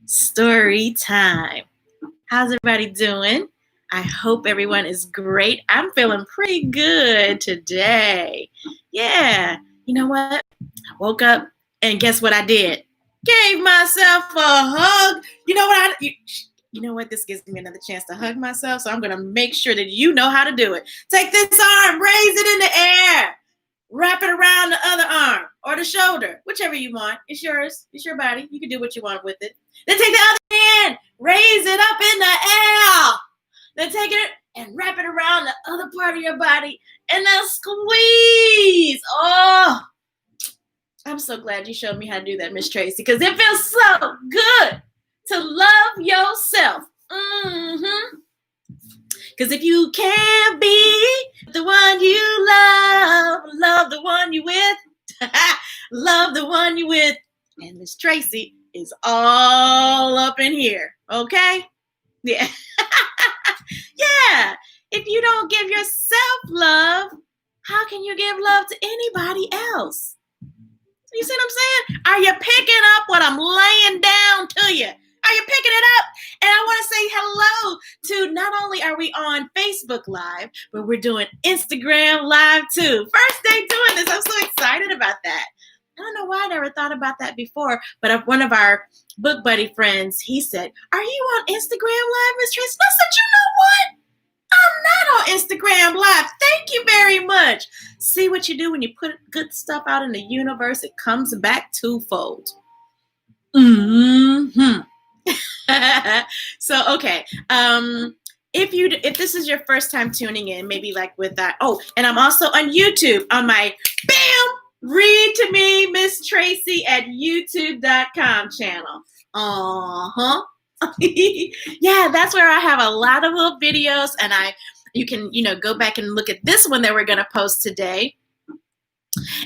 Story time. How's everybody doing? I hope everyone is great. I'm feeling pretty good today. Yeah. You know what? I woke up and guess what I did? Gave myself a hug. You know what? This gives me another chance to hug myself. So I'm going to make sure that you know how to do it. Take this arm, raise it in the air. Wrap it around the other arm or the shoulder, whichever you want. It's yours. It's your body. You can do what you want with it. Then take the other hand, raise it up in the air. Then take it and wrap it around the other part of your body and then squeeze. Oh, I'm so glad you showed me how to do that, Miss Tracey, because it feels so good to love yourself. Because if you can't be the one you love the one you with, love the one you with. And Miss Tracey is all up in here, okay? Yeah. Yeah. If you don't give yourself love, how can you give love to anybody else? You see what I'm saying? Are you picking up what I'm laying down to you? Are you picking it up? And I want to say hello to, not only are we on Facebook Live, but we're doing Instagram Live too. First day doing this. I'm so excited about that. I don't know why I never thought about that before, but one of our book buddy friends, he said, "Are you on Instagram Live, Miss Tracey?" I said, "You know what? I'm not on Instagram Live. Thank you very much." See what you do when you put good stuff out in the universe? It comes back twofold. So, okay. If this is your first time tuning in, maybe like with that. Oh, and I'm also on YouTube on my Read to Me, Miss Tracey at YouTube.com channel. Yeah, that's where I have a lot of little videos, and you can go back and look at this one that we're going to post today.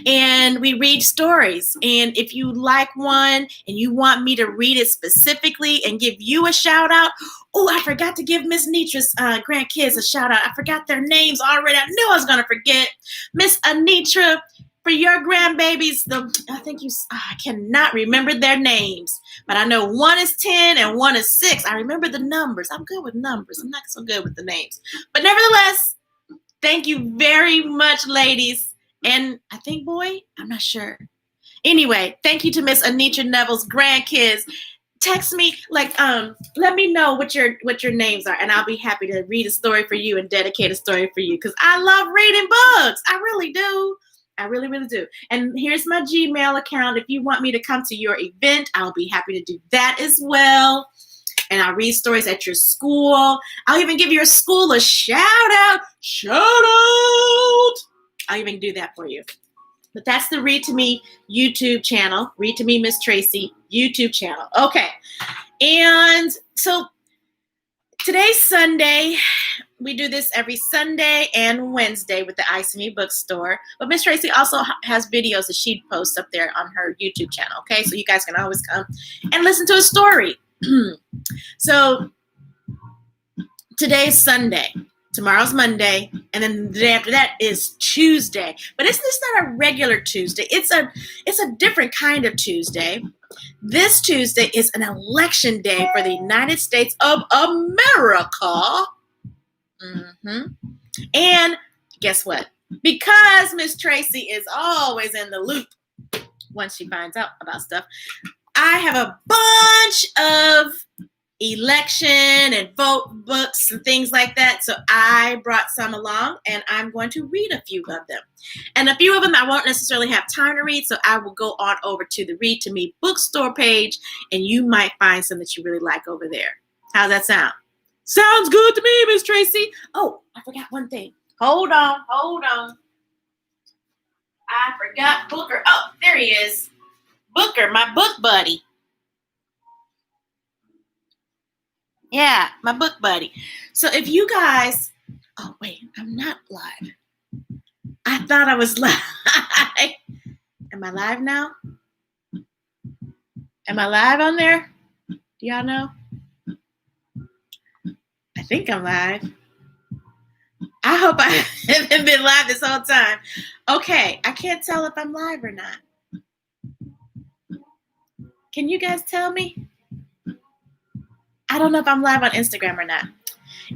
And we read stories. And if you like one and you want me to read it specifically and give you a shout out, oh, I forgot to give Miss Nitra's grandkids a shout out. I forgot their names already. I knew I was going to forget. Miss Anitra, for your grandbabies, I cannot remember their names, but I know one is 10 and one is 6. I remember the numbers. I'm good with numbers. I'm not so good with the names. But nevertheless, thank you very much, ladies. And I think boy, I'm not sure. Anyway, thank you to Miss Anitra Neville's grandkids. Text me, let me know what your names are, and I'll be happy to read a story for you and dedicate a story for you, because I love reading books. I really do. I really, really do. And here's my Gmail account. If you want me to come to your event, I'll be happy to do that as well. And I'll read stories at your school. I'll even give your school a shout out. Shout out. I'll even do that for you. But that's the Read to Me YouTube channel. Read to Me, Miss Tracey YouTube channel. Okay. And so today's Sunday. We do this every Sunday and Wednesday with the ICME Bookstore. But Miss Tracey also has videos that she posts up there on her YouTube channel. Okay. So you guys can always come and listen to a story. So today's Sunday. Tomorrow's Monday, and then the day after that is Tuesday. But it's not a regular Tuesday. It's a different kind of Tuesday. This Tuesday is an election day for the United States of America. And guess what? Because Miss Tracey is always in the loop once she finds out about stuff, I have a bunch of election and vote books and things like that. So I brought some along, and I'm going to read a few of them. And a few of them I won't necessarily have time to read, so I will go on over to the Read to Me Bookstore page, and you might find some that you really like over there. How's that sound? Sounds good to me, Miss Tracey. Oh, I forgot one thing. Hold on. I forgot Booker. Oh, there he is. Booker, my book buddy. Yeah, my book buddy. So if you guys, oh wait, I'm not live. I thought I was live. Am I live now? Am I live on there? Do y'all know? I think I'm live. I hope I haven't been live this whole time. Okay, I can't tell if I'm live or not. Can you guys tell me? I don't know if I'm live on Instagram or not.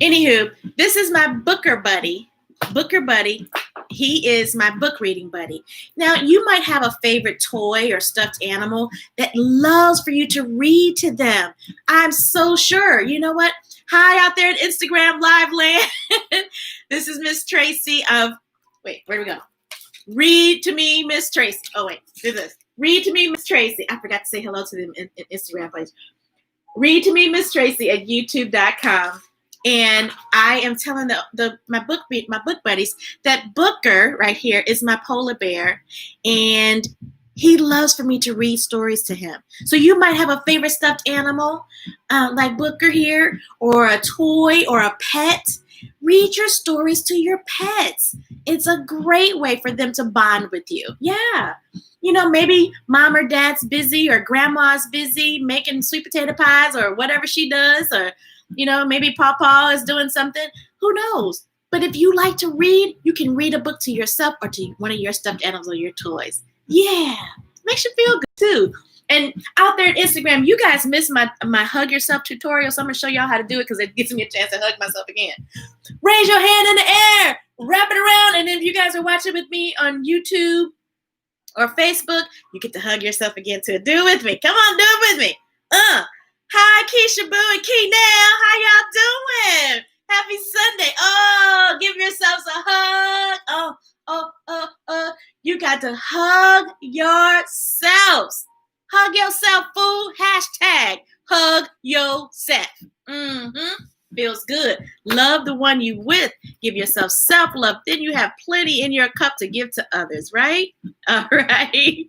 Anywho, this is my Booker buddy. Booker buddy. He is my book reading buddy. Now, you might have a favorite toy or stuffed animal that loves for you to read to them. I'm so sure. You know what? Hi out there in Instagram live land. This is Miss Tracey of, wait, where do we go? Read to me, Miss Tracey. Oh, wait, do this. Read to me, Miss Tracey. I forgot to say hello to them in Instagram page. Read to me, Miss Tracey at youtube.com. And I am telling my book buddies that Booker right here is my polar bear, and he loves for me to read stories to him. So you might have a favorite stuffed animal like Booker here, or a toy or a pet. Read your stories to your pets. It's a great way for them to bond with you. Yeah. You know, maybe mom or dad's busy or grandma's busy making sweet potato pies or whatever she does, or you know, maybe Pawpaw is doing something. Who knows? But if you like to read, you can read a book to yourself or to one of your stuffed animals or your toys. Yeah, makes you feel good too. And out there at Instagram, you guys missed my hug yourself tutorial, so I'm gonna show y'all how to do it because it gives me a chance to hug myself again. Raise your hand in the air, wrap it around, and then if you guys are watching with me on YouTube or Facebook, you get to hug yourself again too. Do it with me. Come on, do it with me. Hi, Keisha Boo and Key Now. How y'all doing? Happy Sunday. Oh, give yourselves a hug. You got to hug yourselves. Hug yourself, fool. Hashtag hug yourself. Feels good. Love the one you with. Give yourself self-love. Then you have plenty in your cup to give to others, right? All right.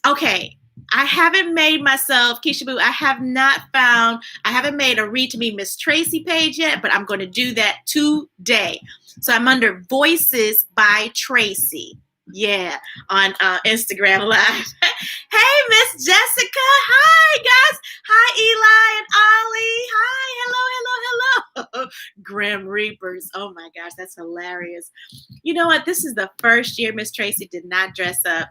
Okay. I haven't made myself, Keisha Boo, I haven't made a Read to Me Miss Tracey page yet, but I'm going to do that today. So I'm under Voices by Tracey. Yeah, on Instagram Live. Hey, Miss Jessica. Hi, guys. Hi, Eli and Ollie. Hi. Hello. Grim Reapers. Oh, my gosh. That's hilarious. You know what? This is the first year Miss Tracey did not dress up.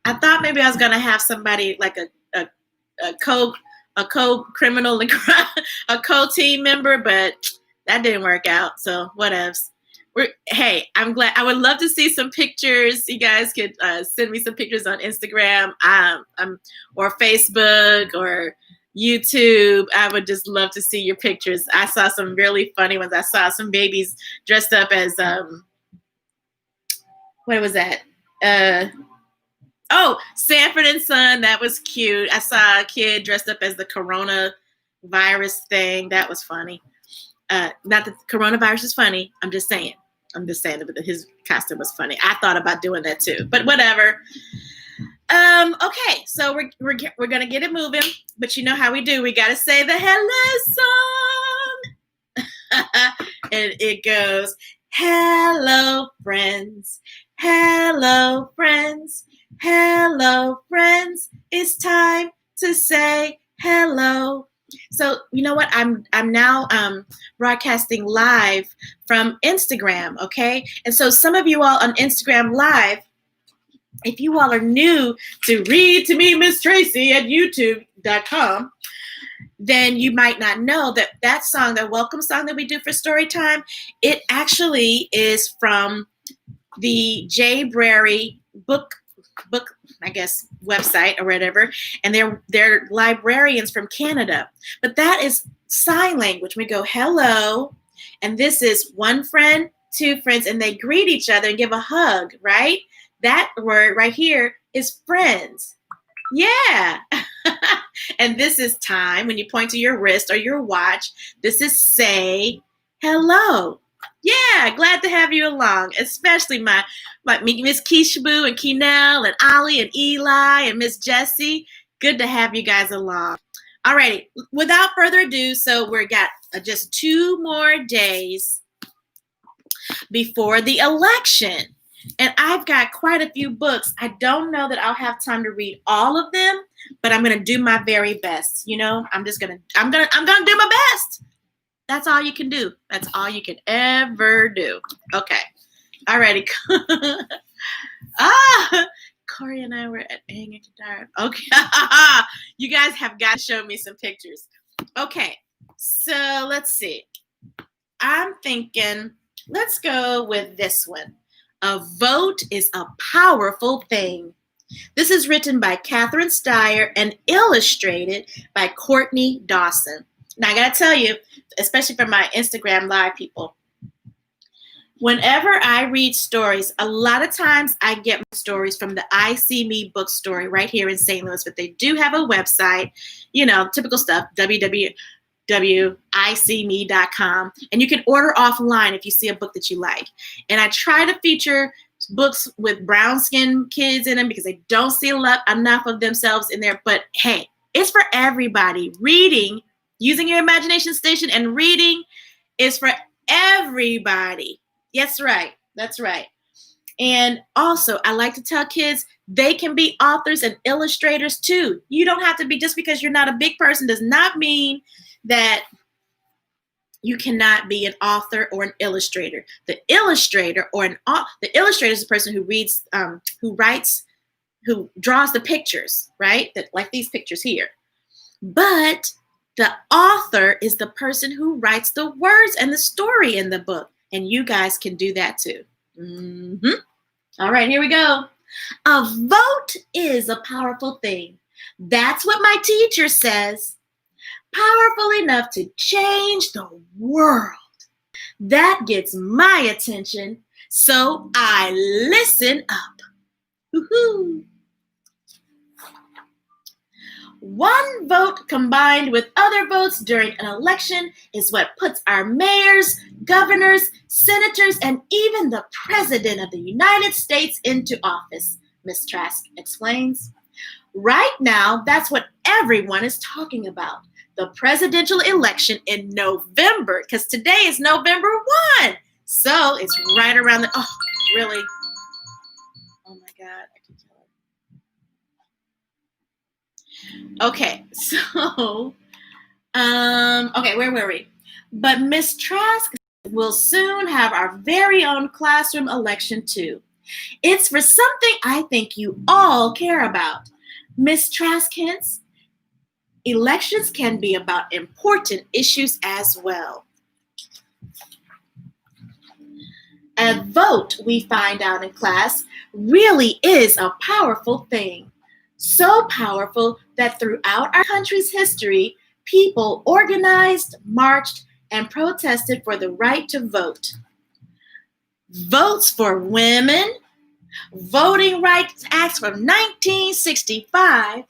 I thought maybe I was gonna have somebody like a co-criminal and a co-team member, but that didn't work out. So whatevs. Hey, I'm glad. I would love to see some pictures. You guys could send me some pictures on Instagram, or Facebook, or YouTube. I would just love to see your pictures. I saw some really funny ones. I saw some babies dressed up as what was that? Oh, Sanford and Son. That was cute. I saw a kid dressed up as the coronavirus thing. That was funny. Not that coronavirus is funny. I'm just saying that his costume was funny. I thought about doing that too, but whatever. Okay, so we're gonna get it moving, but you know how we do. We gotta say the hello song, and it goes, "Hello, friends. Hello, friends. Hello, friends. It's time to say hello." So you know what? I'm now broadcasting live from Instagram, okay? And so some of you all on Instagram Live, if you all are new to Read to Me Miss Tracey at youtube.com, then you might not know that song, the welcome song that we do for story time, it actually is from the J. Brary book, I guess, website or whatever, and they're librarians from Canada. But that is sign language. We go hello, and this is one friend, two friends, and they greet each other and give a hug, right? That word right here is friends. Yeah. And this is time when you point to your wrist or your watch. This is say hello. Yeah, glad to have you along, especially my Miss Keisha Boo and Keenell and Ollie and Eli and Miss Jessie. Good to have you guys along. Alrighty, without further ado, so we've got just 2 more days before the election. And I've got quite a few books. I don't know that I'll have time to read all of them, but I'm gonna do my very best. You know, I'm gonna do my best. That's all you can do. That's all you can ever do. Okay. Alrighty. Corey and I were at Hang and Kadar. Okay. You guys have got to show me some pictures. Okay. So let's see. I'm thinking, let's go with this one. A vote is a powerful thing. This is written by Catherine Steyer and illustrated by Courtney Dawson. Now, I got to tell you, especially for my Instagram Live people, whenever I read stories, a lot of times I get my stories from the I See Me Bookstore right here in St. Louis, but they do have a website, typical stuff, www.iseeme.com, and you can order offline if you see a book that you like. And I try to feature books with brown skinned kids in them because they don't see enough of themselves in there. But hey, it's for everybody. Reading, using your imagination station and reading is for everybody. That's right. That's right. And also, I like to tell kids they can be authors and illustrators too. You don't have to be, just because you're not a big person does not mean that you cannot be an author or an illustrator. The illustrator is the person who reads, who writes, who draws the pictures, right? Like these pictures here. But the author is the person who writes the words and the story in the book. And you guys can do that too. Mm-hmm. All right, here we go. A vote is a powerful thing. That's what my teacher says. Powerful enough to change the world. That gets my attention, so I listen up. Woo-hoo. One vote combined with other votes during an election is what puts our mayors, governors, senators, and even the president of the United States into office, Ms. Trask explains. Right now, that's what everyone is talking about. The presidential election in November, because today is November 1. So it's right around oh, really? Oh my God, I can tell her. Okay, so, okay, where were we? But Miss Trask will soon have our very own classroom election too. It's for something I think you all care about. Miss Trask hints, elections can be about important issues as well. A vote, we find out in class, really is a powerful thing. So powerful that throughout our country's history, people organized, marched, and protested for the right to vote. Votes for women, Voting Rights Act from 1965,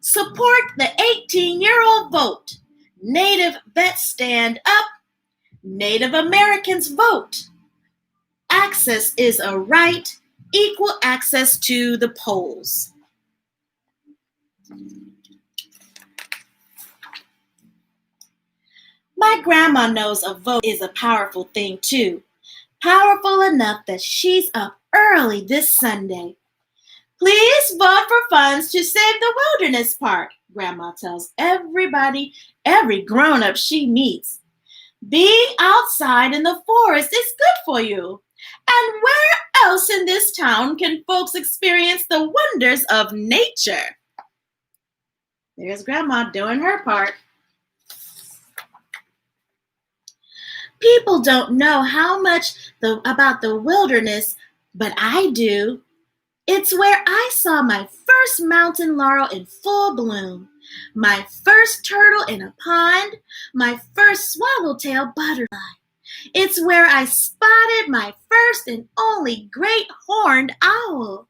support the 18-year-old vote. Native vets stand up. Native Americans vote. Access is a right. Equal access to the polls. My grandma knows a vote is a powerful thing too. Powerful enough that she's up early this Sunday. Please vote for funds to save the wilderness park, Grandma tells everybody, every grown-up she meets. Being outside in the forest is good for you. And where else in this town can folks experience the wonders of nature? There's Grandma doing her part. People don't know how much about the wilderness, but I do. It's where I saw my first mountain laurel in full bloom, my first turtle in a pond, my first swallowtail butterfly. It's where I spotted my first and only great horned owl.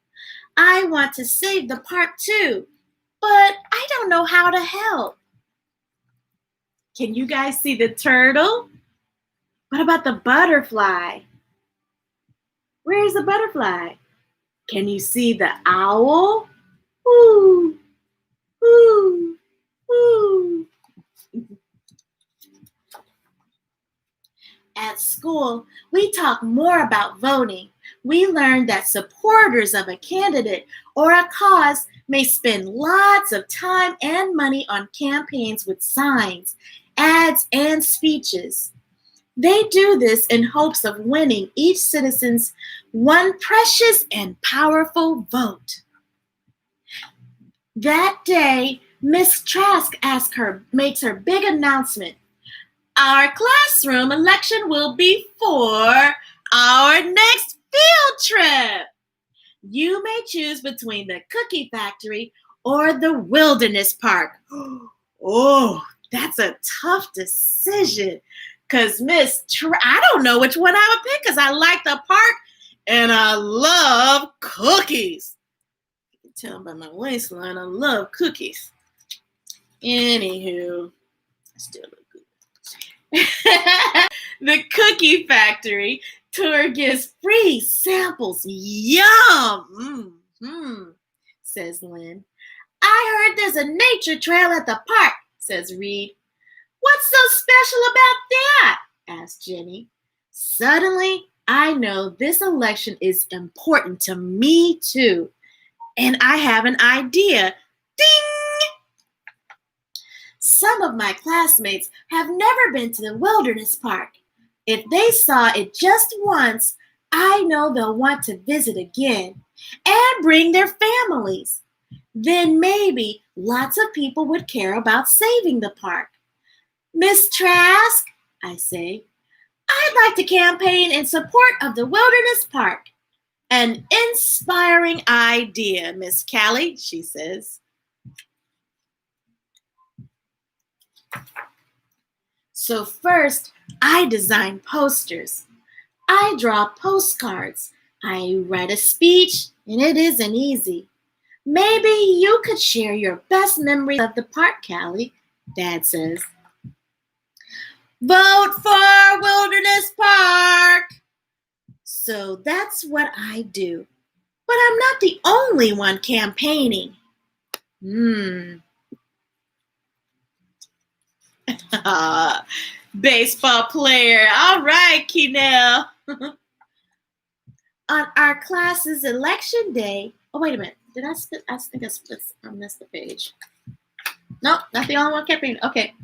I want to save the park too, but I don't know how to help. Can you guys see the turtle? What about the butterfly? Where's the butterfly? Can you see the owl? Ooh, ooh, ooh. At school, we talk more about voting. We learn that supporters of a candidate or a cause may spend lots of time and money on campaigns with signs, ads, and speeches. They do this in hopes of winning each citizen's one precious and powerful vote. That day, Miss Trask makes her big announcement. Our classroom election will be for our next field trip. You may choose between the cookie factory or the wilderness park. Oh, that's a tough decision. Because I don't know which one I would pick because I like the park and I love cookies. You can tell by my waistline, I love cookies. Anywho, I still look good. The cookie factory tour gives free samples. Yum! Mm-hmm, says Lynn. I heard there's a nature trail at the park, says Reed. What's so special about that? Asked Jenny. Suddenly, I know this election is important to me too. And I have an idea. Ding! Some of my classmates have never been to the wilderness park. If they saw it just once, I know they'll want to visit again and bring their families. Then maybe lots of people would care about saving the park. Miss Trask, I say, I'd like to campaign in support of the wilderness park. An inspiring idea, Miss Callie, she says. So first, I design posters. I draw postcards. I write a speech, and it isn't easy. Maybe you could share your best memories of the park, Callie, Dad says. Vote for Wilderness Park! So that's what I do. But I'm not the only one campaigning. Baseball player. All right, Keenel. On our class's election day. Oh, wait a minute. Did I split? I think I missed the page. Nope, not the only one campaigning. Okay.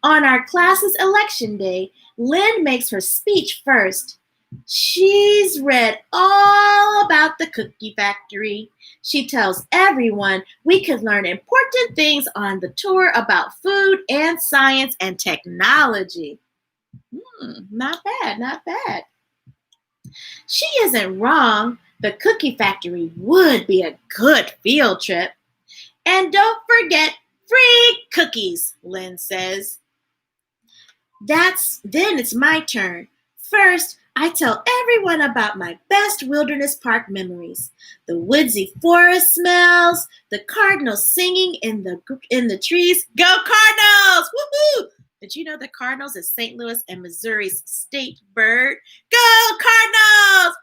On our class's election day, Lynn makes her speech first. She's read all about the cookie factory. She tells everyone we could learn important things on the tour about food and science and technology. Not bad, not bad. She isn't wrong. The cookie factory would be a good field trip. And don't forget free cookies, Lynn says. Then it's my turn. First, I tell everyone about my best wilderness park memories. The woodsy forest smells, the cardinals singing in the trees. Go Cardinals! Woohoo! Did you know the Cardinals is St. Louis and Missouri's state bird? Go Cardinals!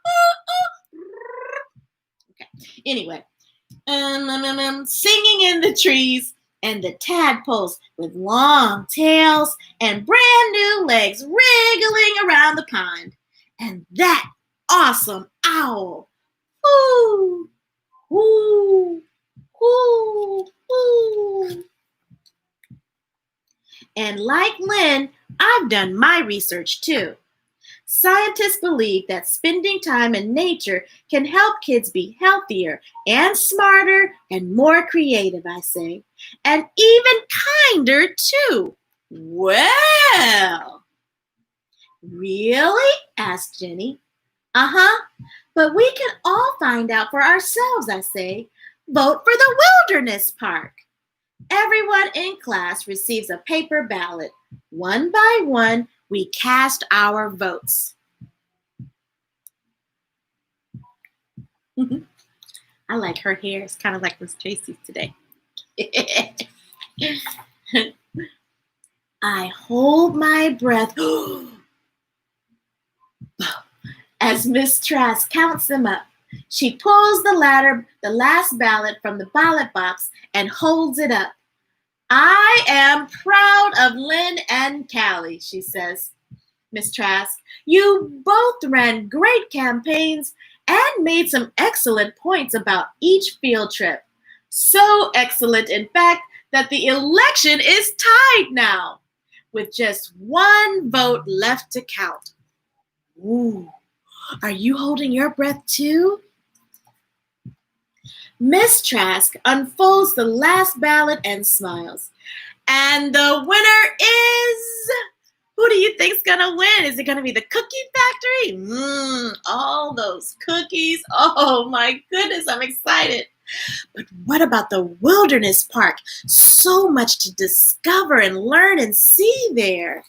Okay. Anyway, singing in the trees and the tadpoles with long tails and brand new legs wriggling around the pond. And that awesome owl. Ooh, ooh, ooh, ooh. And like Lynn, I've done my research too. Scientists believe that spending time in nature can help kids be healthier and smarter and more creative, I say. And even kinder too. Well, really? Asked Jenny. Uh-huh. But we can all find out for ourselves, I say. Vote for the wilderness park. Everyone in class receives a paper ballot. One by one, we cast our votes. I like her hair. It's kind of like Miss Tracey's today. I hold my breath as Miss Trask counts them up. She pulls the last ballot from the ballot box and holds it up. I am proud of Lynn and Callie, she says. Miss Trask, you both ran great campaigns and made some excellent points about each field trip. So excellent, in fact, that the election is tied now, with just one vote left to count. Ooh, are you holding your breath too? Miss Trask unfolds the last ballot and smiles. And the winner is... Who do you think's gonna win? Is it gonna be the Cookie Factory? All those cookies. Oh my goodness, I'm excited. But what about the Wilderness Park? So much to discover and learn and see there.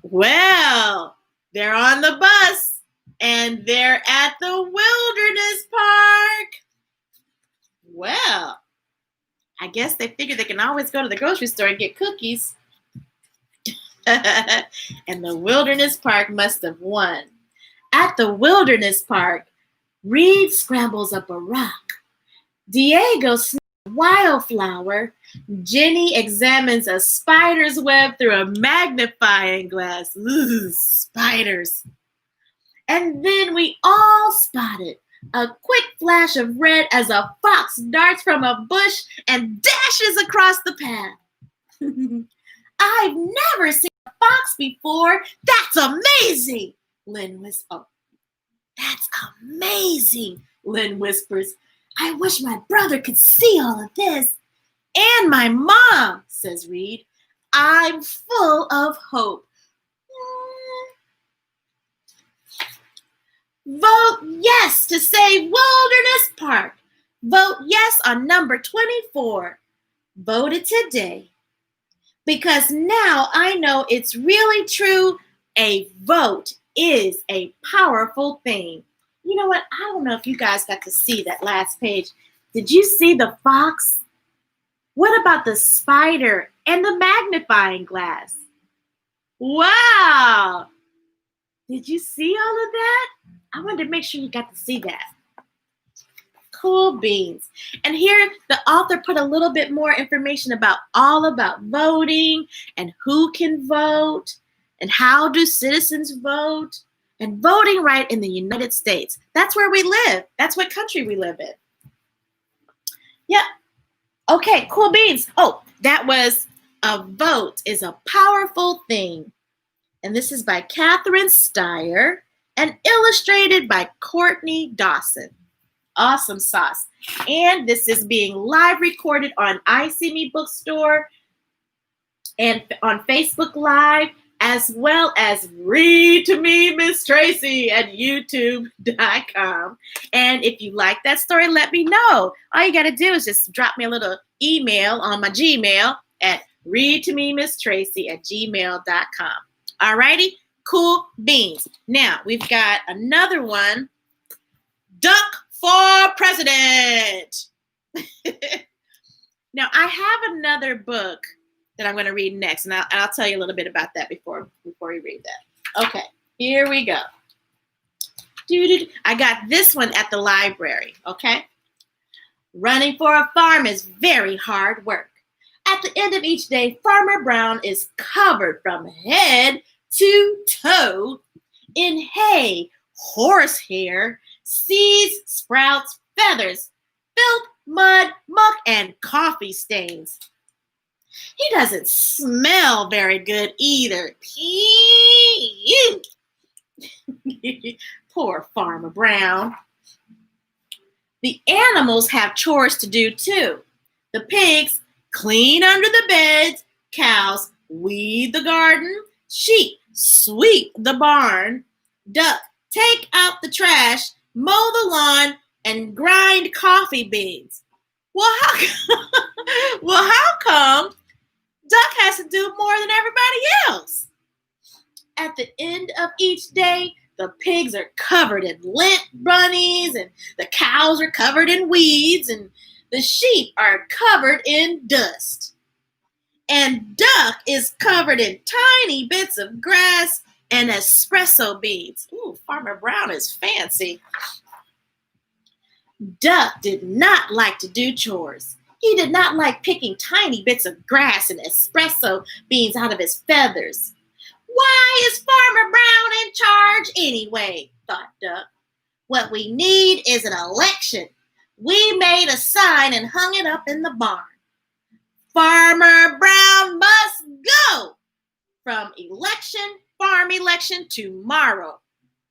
Well, they're on the bus and they're at the Wilderness Park. Well, I guess they figured they can always go to the grocery store and get cookies. And the Wilderness Park must have won. At the Wilderness Park, Reed scrambles up a rock. Diego snaps a wildflower. Jenny examines a spider's web through a magnifying glass. Ooh, spiders. And then we all spotted a quick flash of red as a fox darts from a bush and dashes across the path. I've never seen a fox before. That's amazing, Lynn whispers. Oh, that's amazing, Lynn whispers. I wish my brother could see all of this. And my mom, says Reed. I'm full of hope. Vote yes to save Wilderness Park. Vote yes on number 24. Vote it today. Because now I know it's really true. A vote is a powerful thing. You know what? I don't know if you guys got to see that last page. Did you see the fox? What about the spider and the magnifying glass? Wow! Did you see all of that? I wanted to make sure you got to see that. Cool beans. And here the author put a little bit more information about voting and who can vote and how do citizens vote and voting right in the United States. That's where we live. That's what country we live in. Yeah. Okay, cool beans. Oh, that was A Vote is a Powerful Thing. And this is by Catherine Steyer and illustrated by Courtney Dawson. Awesome sauce. And this is being live recorded on I See Me Bookstore and on Facebook Live, as well as Read to Me, Miss Tracey at youtube.com. And if you like that story, let me know. All you got to do is just drop me a little email on my Gmail at readtomemisttracy@gmail.com. All righty? Cool beans. Now, we've got another one. Duck for President. Now, I have another book that I'm going to read next, and I'll tell you a little bit about that before we read that. Okay, here we go. I got this one at the library, okay? Running for a farm is very hard work. At the end of each day, Farmer Brown is covered from head to toe in hay, horsehair, seeds, sprouts, feathers, filth, mud, muck, and coffee stains. He doesn't smell very good either. Poor Farmer Brown. The animals have chores to do too. The pigs clean under the beds, cows weed the garden, sheep sweep the barn, duck take out the trash, mow the lawn, and grind coffee beans. Well, how come Duck has to do more than everybody else? At the end of each day, the pigs are covered in lint bunnies, and the cows are covered in weeds, and the sheep are covered in dust. And Duck is covered in tiny bits of grass and espresso beans. Ooh, Farmer Brown is fancy. Duck did not like to do chores. He did not like picking tiny bits of grass and espresso beans out of his feathers. Why is Farmer Brown in charge anyway? Thought Duck. What we need is an election. We made a sign and hung it up in the barn. Farmer Brown must go from farm election tomorrow.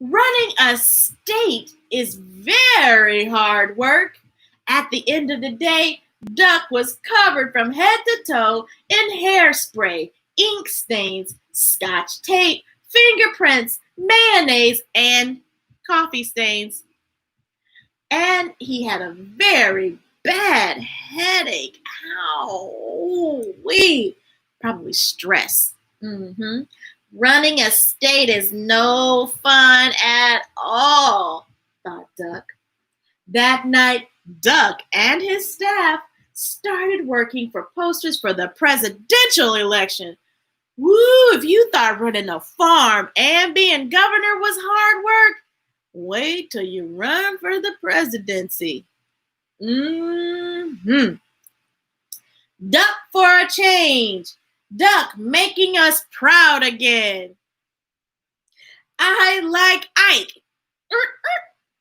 Running a state is very hard work. At the end of the day, Duck was covered from head to toe in hairspray, ink stains, scotch tape, fingerprints, mayonnaise, and coffee stains. And he had a very bad headache. Ow! Probably stress. Running a state is no fun at all, thought Duck. That night, Duck and his staff started working for posters for the presidential election. Woo, if you thought running a farm and being governor was hard work, wait till you run for the presidency. Duck for a change. Duck making us proud again. I like Ike.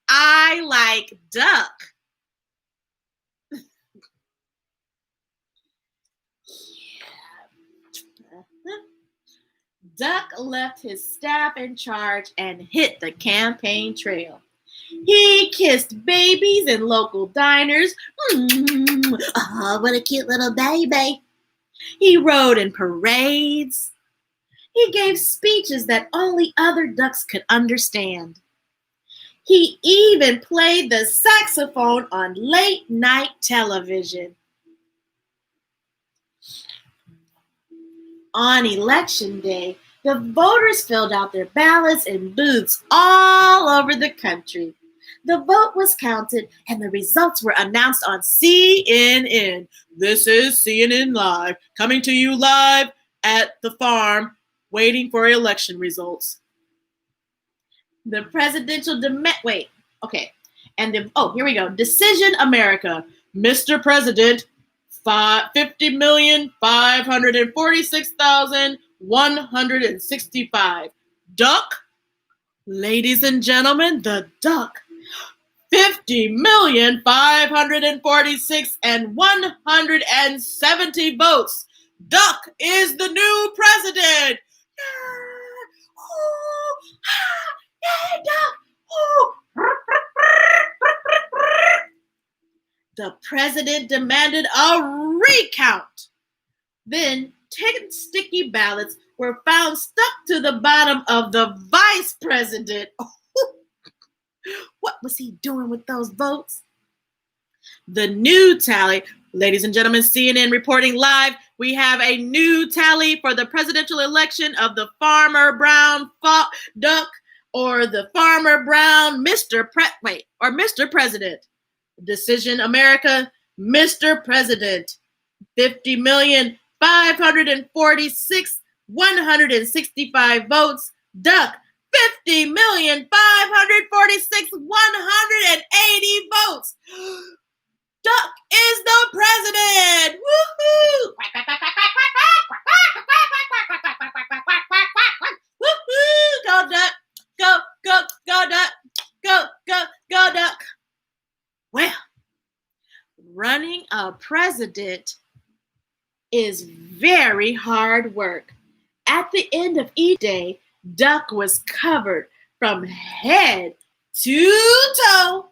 I like Duck. Duck left his staff in charge and hit the campaign trail. He kissed babies in local diners. Oh, what a cute little baby. He rode in parades. He gave speeches that only other ducks could understand. He even played the saxophone on late night television. On election day, the voters filled out their ballots in booths all over the country. The vote was counted and the results were announced on CNN. This is CNN Live, coming to you live at the farm, waiting for election results. The presidential here we go. Decision America. Mr. President, 50,546,165. Duck, ladies and gentlemen, the duck. 50,546 and 170 votes. Duck is the new president. Yay, Duck. The president demanded a recount. Then 10 sticky ballots were found stuck to the bottom of the vice president. What was he doing with those votes? The new tally, ladies and gentlemen, CNN reporting live. We have a new tally for the presidential election of the Farmer Brown Duck or the Farmer Brown Mr. President. Decision America, Mr. President. 50,546,165 votes. Duck, 50,546,180 votes. Duck is the president. Woohoo! Woohoo! Go Duck! Go, go, go Duck! Go, go, go Duck! Well, running a president is very hard work. At the end of each day, Duck was covered from head to toe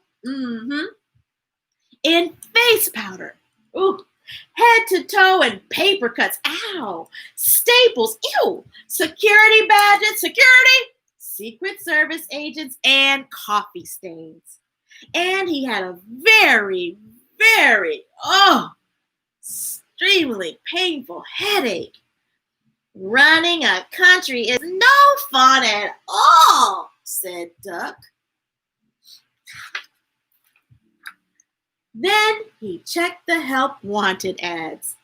in face powder. Ooh. Head to toe in paper cuts. Ow. Staples. Ew. Security badges. Security. Secret Service agents and coffee stains. And he had a very, very, extremely painful headache. Running a country is no fun at all, said Duck. Then he checked the help wanted ads.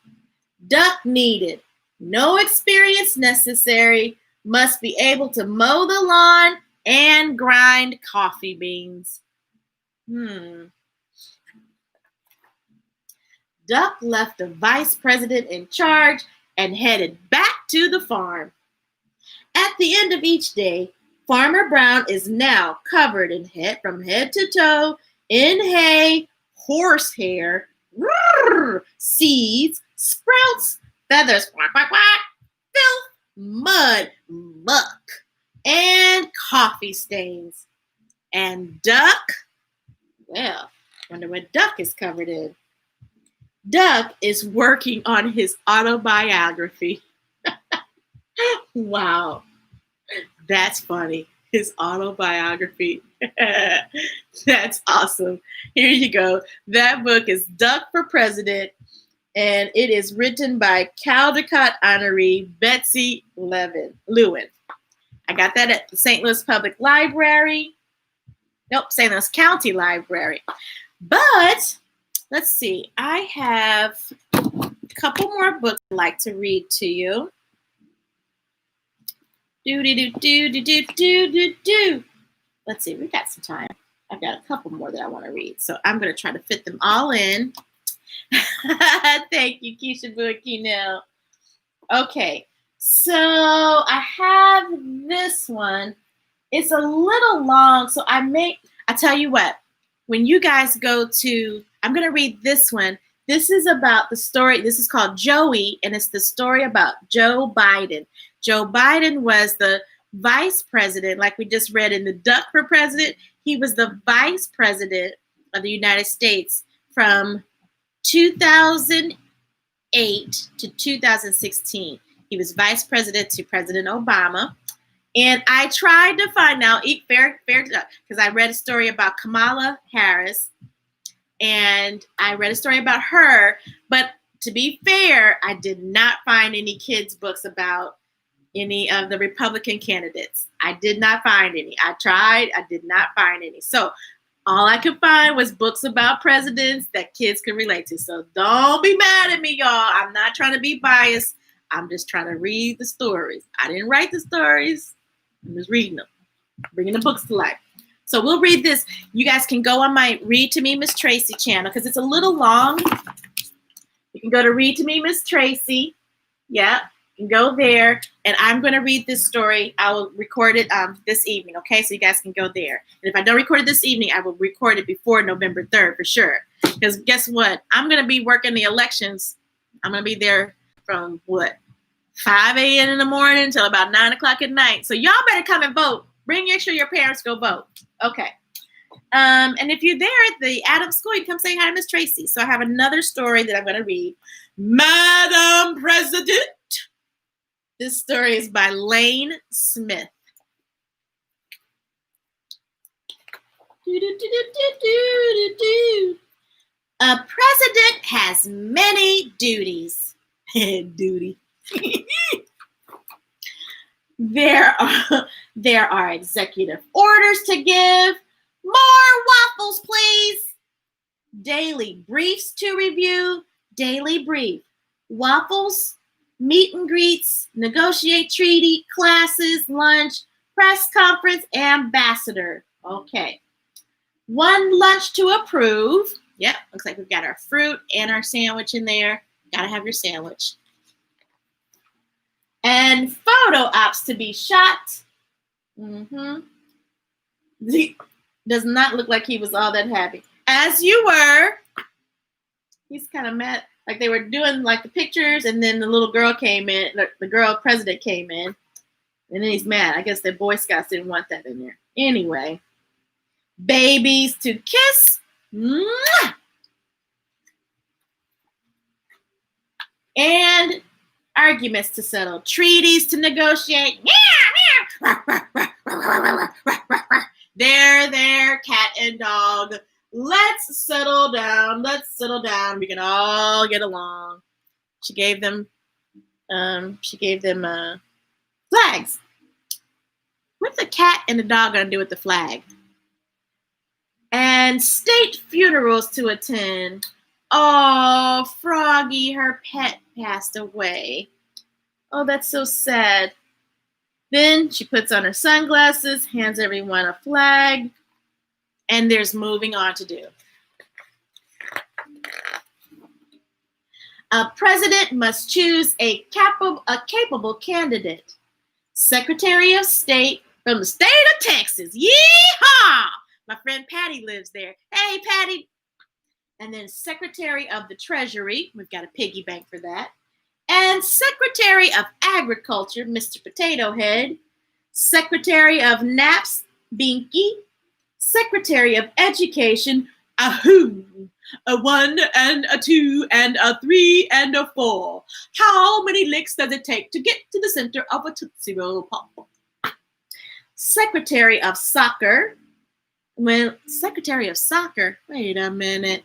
Duck needed, no experience necessary, must be able to mow the lawn and grind coffee beans. Duck left the vice president in charge and headed back to the farm. At the end of each day, Farmer Brown is now covered from head to toe in hay, horsehair, seeds, sprouts, feathers, quack, quack, quack, filth, mud, muck. and coffee stains. And Duck, well, wonder what Duck is covered in. Duck is working on his autobiography. Wow, that's funny. His autobiography. That's awesome. Here you go. That book is Duck for President, and it is written by Caldecott honoree Betsy Lewin. I got that at the St. Louis Public Library. Nope, St. Louis County Library. But let's see. I have a couple more books I'd like to read to you. Let's see, we got some time. I've got a couple more that I want to read, so I'm going to try to fit them all in. Thank you, Keisha Buakino. Okay, so I have this one. It's a little long, so I tell you what, when you guys go to, I'm going to read this one. This is about the story. This is called Joey, and it's the story about Joe Biden. Joe Biden was the vice president, like we just read in the Duck for President. He was the vice president of the United States from 2008 to 2016. He was vice president to President Obama. And I tried to find out, because I read a story about Kamala Harris, and I read a story about her. But to be fair, I did not find any kids' books about any of the Republican candidates. I did not find any. I tried. I did not find any. So all I could find was books about presidents that kids could relate to. So don't be mad at me, y'all. I'm not trying to be biased. I'm just trying to read the stories. I didn't write the stories. I'm just reading them, bringing the books to life. So we'll read this. You guys can go on my Read to Me Miss Tracey channel because it's a little long. You can go to Read to Me Miss Tracey. Yeah, you can go there. And I'm going to read this story. I will record it this evening, okay? So you guys can go there. And if I don't record it this evening, I will record it before November 3rd for sure. Because guess what? I'm going to be working the elections. I'm going to be there from 5 a.m. in the morning until about 9 o'clock at night. So y'all better come and vote. Make sure your parents go vote. Okay. And if you're there at the Adams School, you come say hi to Miss Tracey. So I have another story that I'm going to read. Madam President. This story is by Lane Smith. A president has many duties. Duty. There are executive orders to give. More waffles, please. Daily briefs to review. Daily brief. Waffles, meet and greets, negotiate treaty, classes, lunch, press conference, ambassador. Okay. One lunch to approve. Yep, looks like we've got our fruit and our sandwich in there. Gotta have your sandwich. And photo ops to be shot. Does not look like he was all that happy. As you were. He's kind of mad. Like they were doing like the pictures, and then the little girl came in. The girl president came in, and then he's mad. I guess the Boy Scouts didn't want that in there. Anyway, babies to kiss. Mwah! And arguments to settle, treaties to negotiate. There, cat and dog. Let's settle down. We can all get along. She gave them flags. What's the cat and the dog gonna do with the flag? And state funerals to attend. Oh, Froggy, her pet passed away. Oh, that's so sad. Then she puts on her sunglasses, hands everyone a flag, and there's moving on to do. A president must choose a capable candidate. Secretary of State from the state of Texas. Yeehaw! My friend Patty lives there. Hey, Patty. And then Secretary of the Treasury. We've got a piggy bank for that. And Secretary of Agriculture, Mr. Potato Head. Secretary of Naps, Binky. Secretary of Education, Ahoo. A 1 and a 2 and a 3 and a 4. How many licks does it take to get to the center of a Tootsie Roll Pop? Secretary of Soccer. Well, Secretary of Soccer, wait a minute.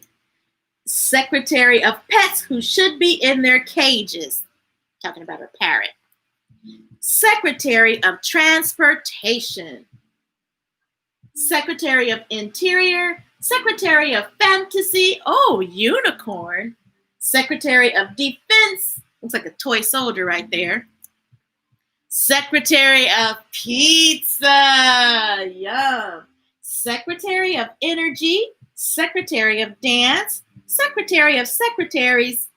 Secretary of Pets who should be in their cages. Talking about a parrot. Secretary of Transportation. Secretary of Interior. Secretary of Fantasy. Oh, unicorn. Secretary of Defense. Looks like a toy soldier right there. Secretary of Pizza. Yum. Secretary of Energy. Secretary of Dance. Secretary of Secretaries.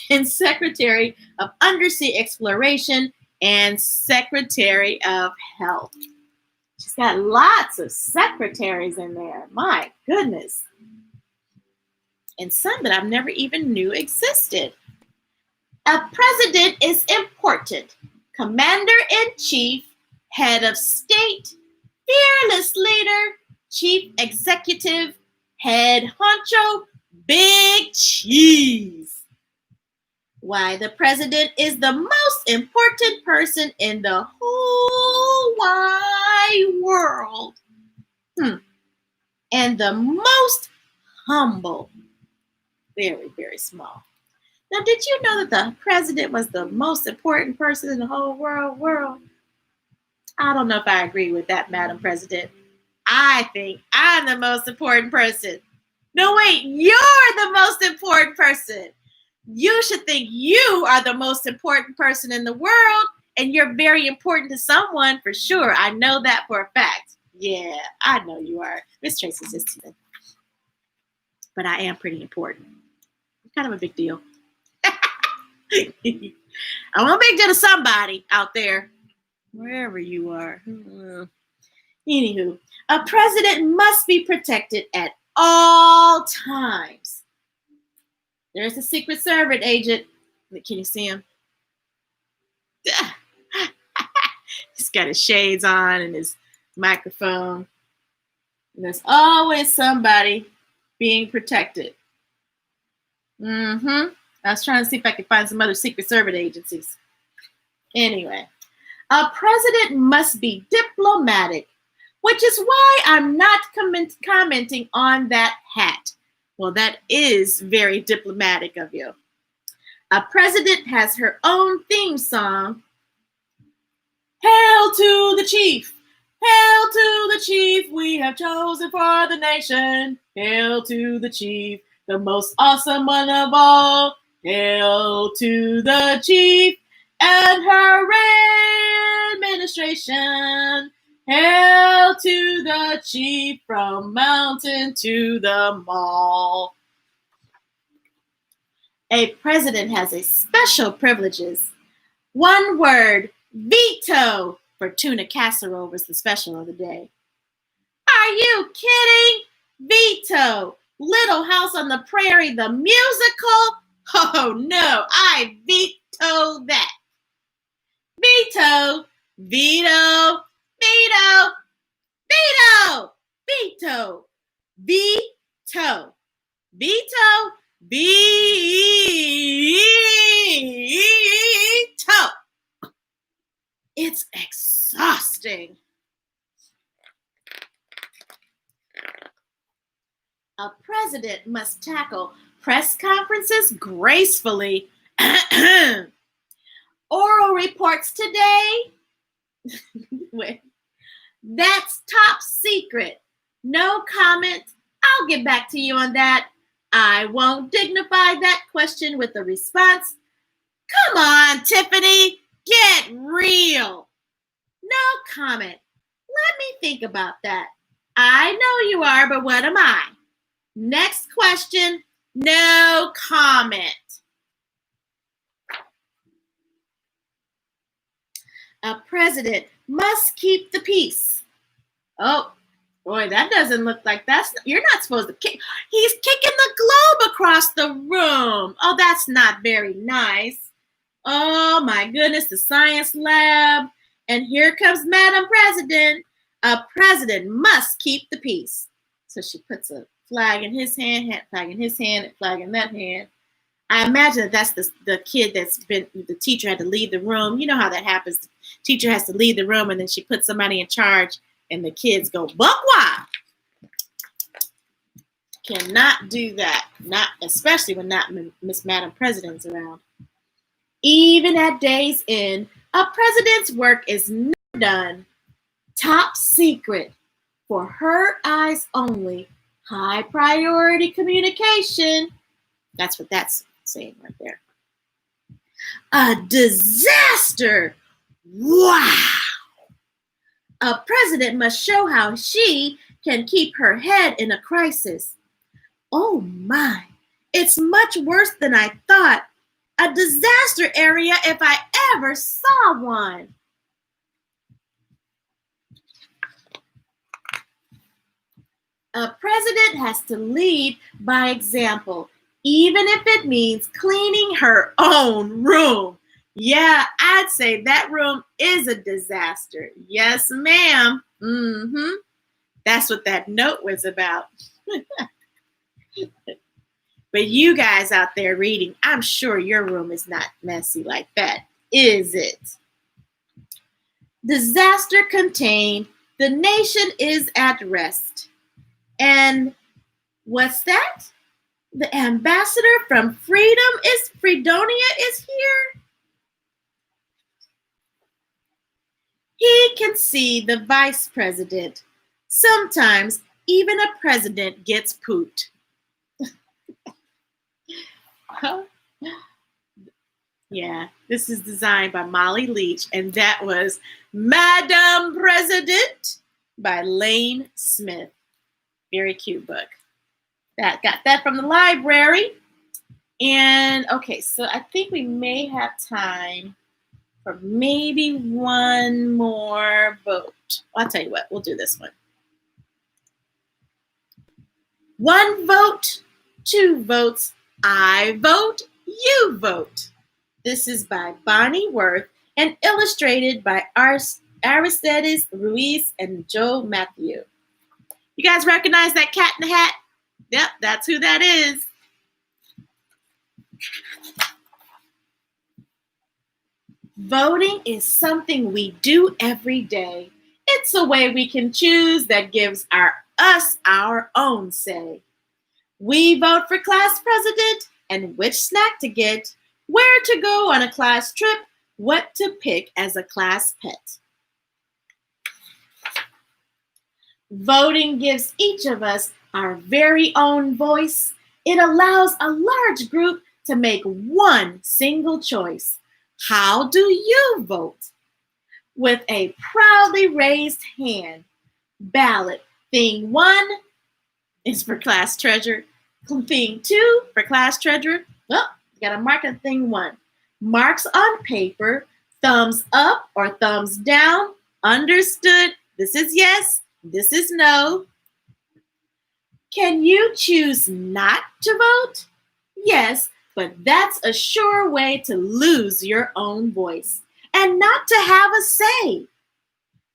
And Secretary of Undersea Exploration. And Secretary of Health. She's got lots of secretaries in there. My goodness. And some that I've never even knew existed. A president is important. Commander-in-chief, head of state, fearless leader, chief executive, head honcho, big cheese. Why, the president is the most important person in the whole wide world. And the most humble. Very, very small. Now, did you know that the president was the most important person in the whole world? I don't know if I agree with that, Madam President. I think I'm the most important person. No, wait, you're the most important person. You should think you are the most important person in the world, and you're very important to someone for sure. I know that for a fact. Yeah, I know you are. Miss Tracey says to them. But I am pretty important. Kind of a big deal. I'm a big deal to somebody out there, wherever you are. Anywho, a president must be protected at all times. There's a Secret Service agent. Can you see him? He's got his shades on and his microphone. And there's always somebody being protected. I was trying to see if I could find some other Secret Service agencies. Anyway, a president must be diplomatic, which is why I'm not commenting on that hat. Well, that is very diplomatic of you. A president has her own theme song. Hail to the chief. Hail to the chief we have chosen for the nation. Hail to the chief, the most awesome one of all. Hail to the chief and her administration. Hail to the chief from mountain to the mall. A president has a special privileges. One word, veto, for tuna casserole was the special of the day. Are you kidding? Veto. Little House on the Prairie, the musical? Oh no, I veto that. Veto, veto, veto, veto, veto, veto, veto, veto. It's exhausting. A president must tackle press conferences gracefully. Oral reports today. Wait. That's top secret. No comment. I'll get back to you on that. I won't dignify that question with a response. Come on, Tiffany. Get real. No comment. Let me think about that. I know you are, but what am I? Next question. No comment. A president must keep the peace. Oh, boy, that doesn't look like you're not supposed to kick. He's kicking the globe across the room. Oh, that's not very nice. Oh, my goodness, the science lab And here comes Madam President. A president must keep the peace. So she puts a flag in his hand, flag in his hand, and flag in that hand. I imagine that's the kid that's been, the teacher had to leave the room. You know how that happens. The teacher has to leave the room and then she puts somebody in charge and the kids go, buck wild. Cannot do that. Not, especially when not Miss Madam President's around. Even at day's end, a president's work is never done. Top secret, for her eyes only, high priority communication. That's what that's saying right there. A disaster. Wow. A president must show how she can keep her head in a crisis. Oh my, it's much worse than I thought. A disaster area if I ever saw one. A president has to lead by example, even if it means cleaning her own room. Yeah, I'd say that room is a disaster. Yes, ma'am. That's what that note was about. But you guys out there reading, I'm sure your room is not messy like that, is it? Disaster contained, the nation is at rest. And what's that? The ambassador from Fredonia is here. He can see the vice president. Sometimes even a president gets pooped. Yeah, this is designed by Molly Leach, and that was Madam President by Lane Smith. Very cute book. Got that from the library. And okay, so I think we may have time for maybe one more vote. I'll tell you what, we'll do this one. 1 vote, 2 votes, I vote, you vote. This is by Bonnie Worth and illustrated by Aristides Ruiz and Joe Matthew. You guys recognize that cat in the hat? Yep, that's who that is. Voting is something we do every day. It's a way we can choose that gives us our own say. We vote for class president and which snack to get, where to go on a class trip, what to pick as a class pet. Voting gives each of us our very own voice. It allows a large group to make one single choice. How do you vote? With a proudly raised hand. Ballot. Thing 1 is for class treasurer. Thing 2 for class treasurer. Oh, you got to mark on thing 1. Marks on paper. Thumbs up or thumbs down. Understood. This is yes. This is no. Can you choose not to vote? Yes, but that's a sure way to lose your own voice and not to have a say.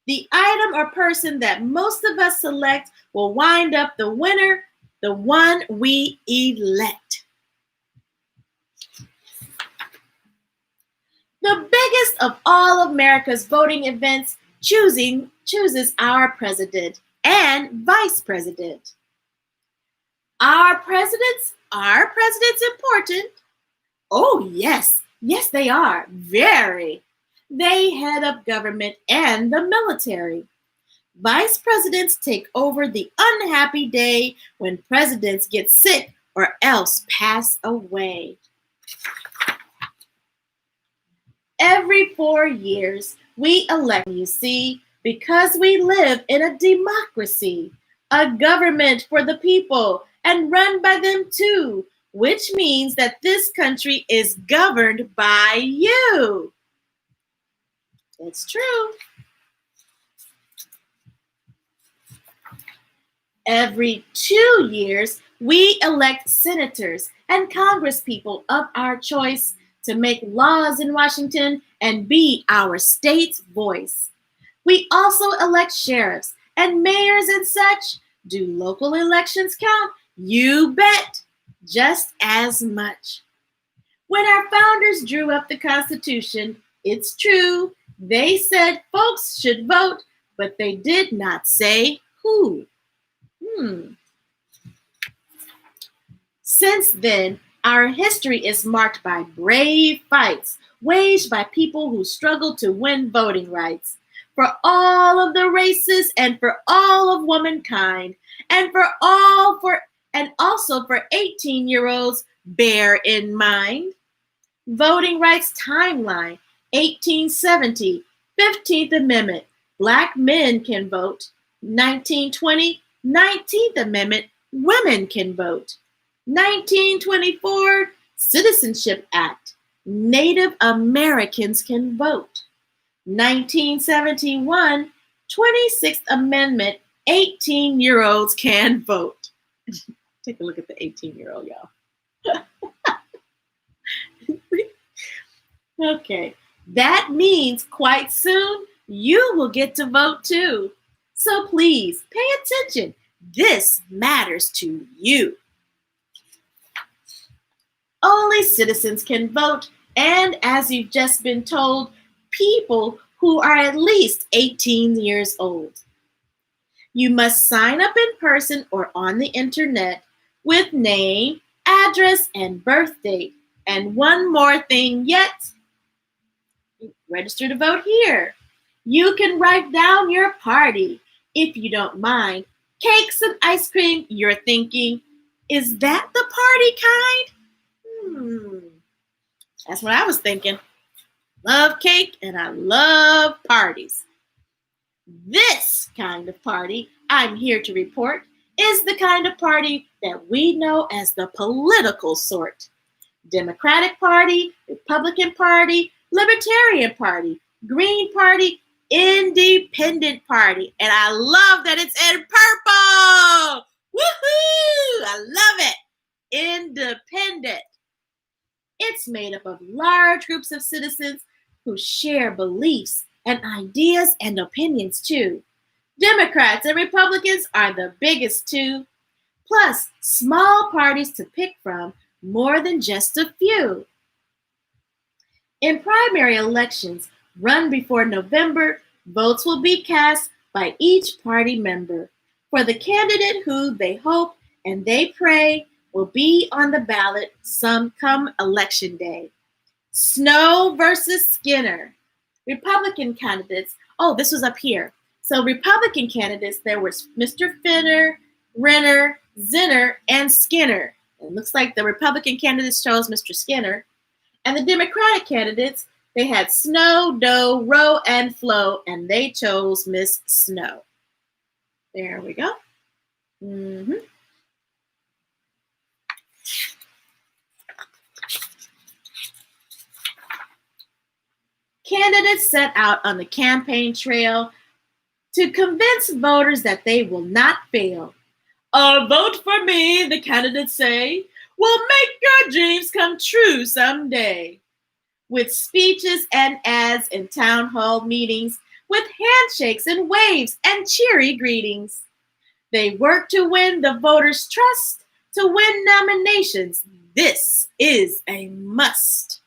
The item or person that most of us select will wind up the winner, the one we elect. The biggest of all of America's voting events chooses our president and vice president. Are presidents important? Oh, yes. Yes, they are. Very. They head up government and the military. Vice presidents take over the unhappy day when presidents get sick or else pass away. Every 4 years, we elect, you see, because we live in a democracy, a government for the people and run by them too, which means that this country is governed by you. It's true. Every 2 years, we elect senators and congresspeople of our choice to make laws in Washington and be our state's voice. We also elect sheriffs and mayors and such. Do local elections count? You bet, just as much. When our founders drew up the Constitution, it's true, they said folks should vote, but they did not say who. Since then, our history is marked by brave fights waged by people who struggled to win voting rights for all of the races and for all of womankind and also for 18-year-olds, bear in mind. Voting rights timeline, 1870, 15th Amendment, Black men can vote. 1920, 19th Amendment, women can vote. 1924, Citizenship Act, Native Americans can vote. 1971, 26th Amendment, 18-year-olds can vote. Take a look at the 18-year-old, y'all. Okay, that means quite soon you will get to vote too. So please pay attention. This matters to you. Only citizens can vote, and as you've just been told, people who are at least 18 years old. You must sign up in person or on the internet with name, address, and birth date. And one more thing yet, register to vote here. You can write down your party if you don't mind. Cakes and ice cream, you're thinking, is that the party kind? That's what I was thinking. Love cake and I love parties. This kind of party, I'm here to report, is the kind of party that we know as the political sort. Democratic Party, Republican Party, Libertarian Party, Green Party, Independent Party. And I love that it's in purple. Woohoo! I love it. Independent. It's made up of large groups of citizens who share beliefs and ideas and opinions too. Democrats and Republicans are the biggest two, plus small parties to pick from, more than just a few. In primary elections run before November, votes will be cast by each party member for the candidate who they hope and they pray will be on the ballot some come election day. Snow versus Skinner. Republican candidates, this was up here. So Republican candidates, there was Mr. Finner, Renner, Zinner, and Skinner. It looks like the Republican candidates chose Mr. Skinner. And the Democratic candidates, they had Snow, Doe, Roe, and Flo, and they chose Miss Snow. There we go. Candidates set out on the campaign trail to convince voters that they will not fail. Vote for me, the candidates say. We'll make your dreams come true someday. With speeches and ads in town hall meetings, with handshakes and waves and cheery greetings. They work to win the voters' trust, to win nominations. This is a must.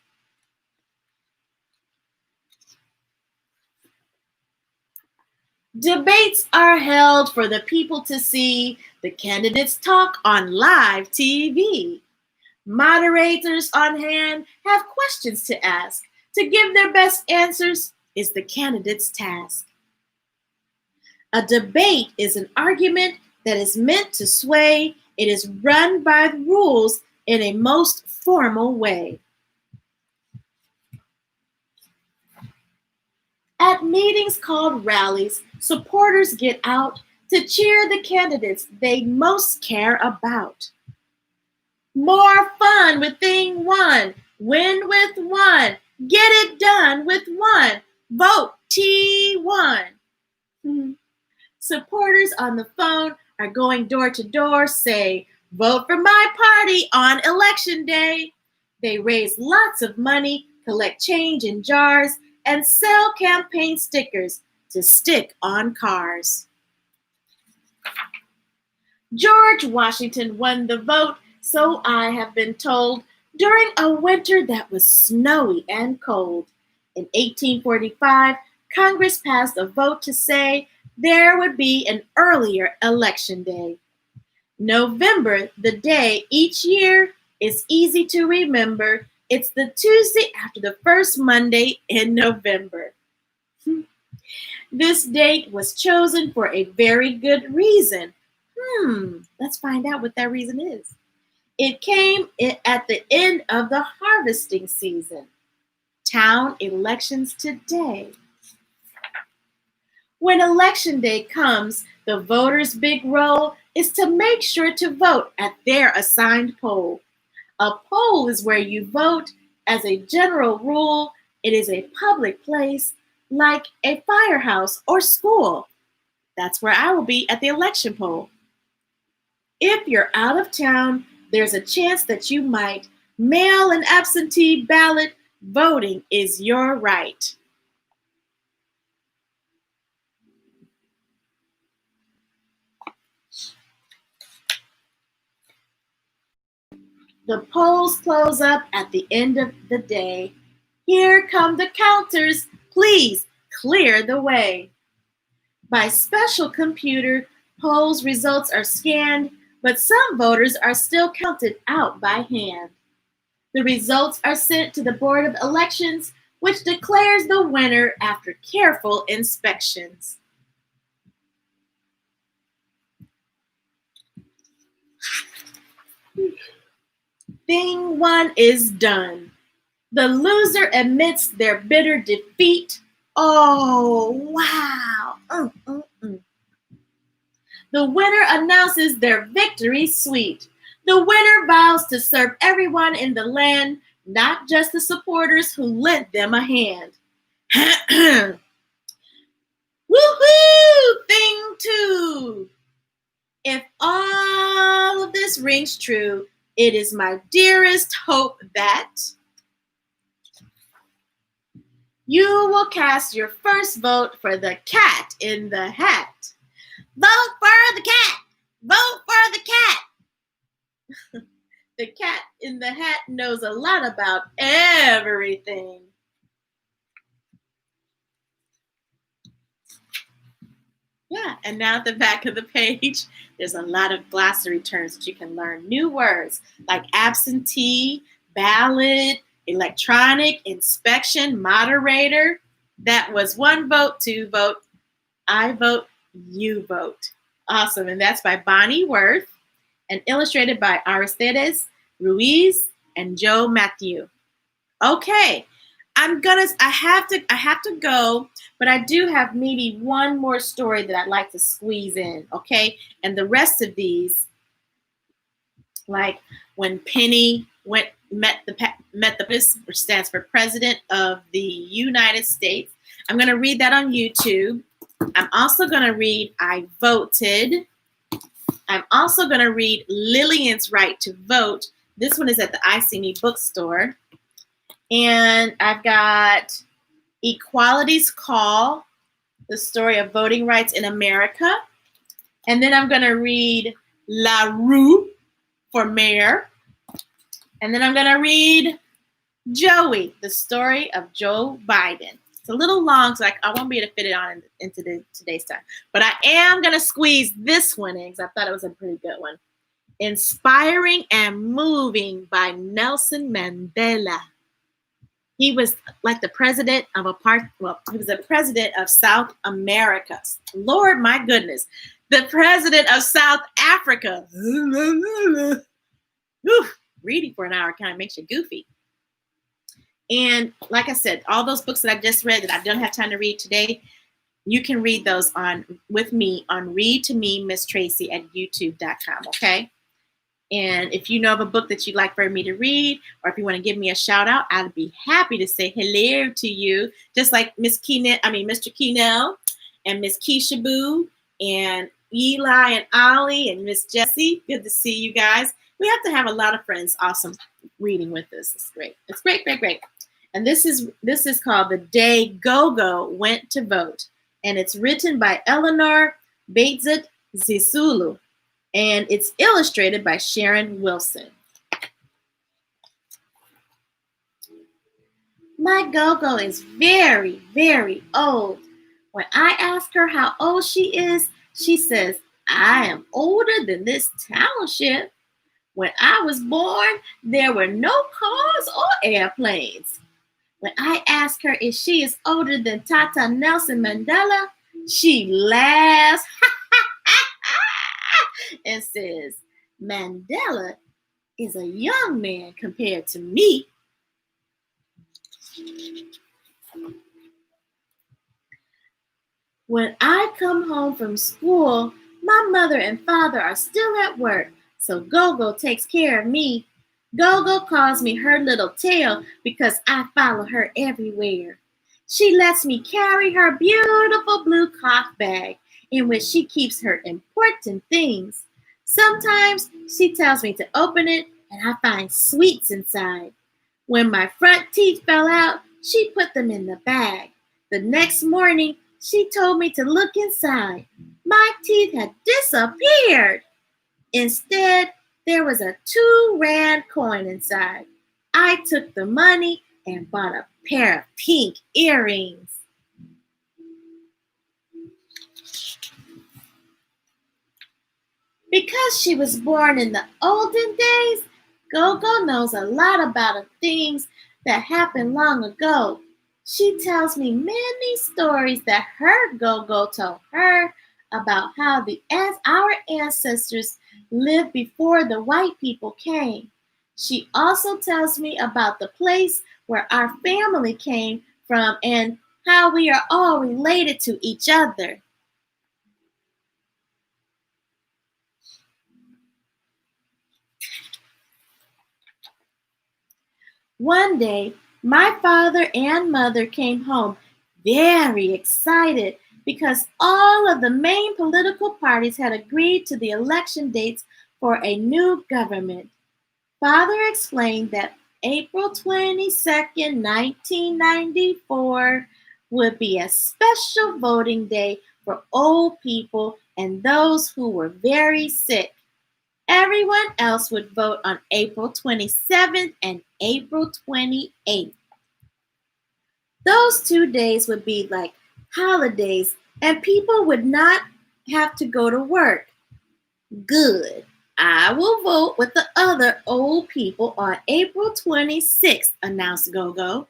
Debates are held for the people to see. The candidates talk on live TV. Moderators on hand have questions to ask. To give their best answers is the candidate's task. A debate is an argument that is meant to sway. It is run by the rules in a most formal way. At meetings called rallies, supporters get out to cheer the candidates they most care about. More fun with thing one, win with one, get it done with one, vote T1. Supporters on the phone are going door to door, say, vote for my party on election day. They raise lots of money, collect change in jars, and sell campaign stickers to stick on cars. George Washington won the vote, so I have been told, during a winter that was snowy and cold. In 1845, Congress passed a vote to say there would be an earlier election day. November, the day each year, is easy to remember. It's the Tuesday after the first Monday in November. This date was chosen for a very good reason. Let's find out what that reason is. It came at the end of the harvesting season. Town elections today. When election day comes, the voters' big role is to make sure to vote at their assigned poll. A poll is where you vote. As a general rule, it is a public place like a firehouse or school. That's where I will be at the election poll. If you're out of town, there's a chance that you might mail an absentee ballot. Voting is your right. The polls close up at the end of the day. Here come the counters. Please clear the way. By special computer, polls results are scanned, but some voters are still counted out by hand. The results are sent to the Board of Elections, which declares the winner after careful inspections. Thing one is done. The loser admits their bitter defeat. Oh, wow. The winner announces their victory sweet. The winner vows to serve everyone in the land, not just the supporters who lent them a hand. Woohoo! Thing two. If all of this rings true, it is my dearest hope that you will cast your first vote for the cat in the hat. Vote for the cat! Vote for the cat! The cat in the hat knows a lot about everything. Yeah, and now at the back of the page, there's a lot of glossary terms that you can learn. New words like absentee, ballot, electronic, inspection, moderator. That was one vote, two vote, I vote, you vote. Awesome, and that's by Bonnie Worth and illustrated by Aristides Ruiz and Joe Matthew. Okay, I have to go, but I do have maybe one more story that I'd like to squeeze in, okay? And the rest of these, like when Penny met the which stands for President of the United States. I'm going to read that on YouTube. I'm also going to read I Voted. I'm also going to read Lillian's Right to Vote. This one is at the I See Me Bookstore. And I've got Equality's Call, the story of voting rights in America. And then I'm going to read La Rue for Mayor. And then I'm going to read Joey, the story of Joe Biden. It's a little long, so I won't be able to fit it on into today's time. But I am going to squeeze this one in because I thought it was a pretty good one. Inspiring and Moving by Nelson Mandela. He was like the president of he was the president of South America. Lord, my goodness. The president of South Africa. Whew, reading for an hour kind of makes you goofy. And like I said, all those books that I just read that I don't have time to read today, you can read those with me on Read to Me, Miss Tracey at youtube.com, okay? And if you know of a book that you'd like for me to read, or if you want to give me a shout out, I'd be happy to say hello to you. Just like Mr. Keenell and Miss Keisha Boo and Eli and Ollie and Miss Jessie. Good to see you guys. We have to have a lot of friends awesome reading with us. It's great. It's great, great, great. And this is called The Day Gogo Went to Vote. And it's written by Eleanor Baitzet Zisulu. And it's illustrated by Sharon Wilson. My Gogo is very, very old. When I ask her how old she is, she says, I am older than this township. When I was born, there were no cars or airplanes. When I ask her if she is older than Tata Nelson Mandela, she laughs and says, Mandela is a young man compared to me. When I come home from school, my mother and father are still at work, so Gogo takes care of me. Gogo calls me her little tail because I follow her everywhere. She lets me carry her beautiful blue cloth bag in which she keeps her important things. Sometimes she tells me to open it and I find sweets inside. When my front teeth fell out, she put them in the bag. The next morning, she told me to look inside. My teeth had disappeared. Instead, there was a 2 rand coin inside. I took the money and bought a pair of pink earrings. Because she was born in the olden days, Gogo knows a lot about the things that happened long ago. She tells me many stories that her Gogo told her about how our ancestors lived before the white people came. She also tells me about the place where our family came from and how we are all related to each other. One day, my father and mother came home very excited because all of the main political parties had agreed to the election dates for a new government. Father explained that April 22nd, 1994 would be a special voting day for old people and those who were very sick. Everyone else would vote on April 27th and April 28th. Those 2 days would be like holidays and people would not have to go to work. Good. I will vote with the other old people on April 26th, announced Gogo.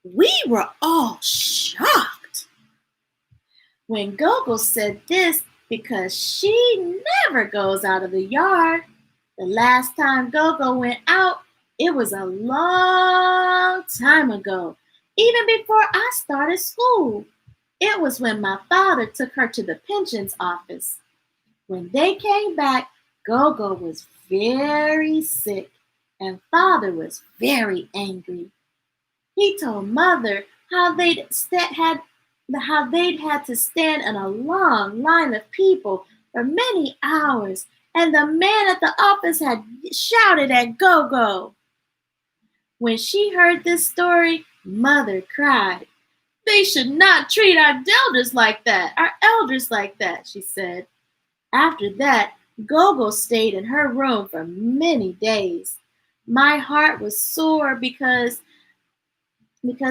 We were all shocked when Gogo said this because she never goes out of the yard. The last time Gogo went out, it was a long time ago, even before I started school. It was when my father took her to the pensions office. When they came back, Gogo was very sick and father was very angry. He told mother how they'd had to stand in a long line of people for many hours, and the man at the office had shouted at Gogo. When she heard this story, mother cried. They should not treat our elders like that, she said. After that, Gogo stayed in her room for many days. My heart was sore because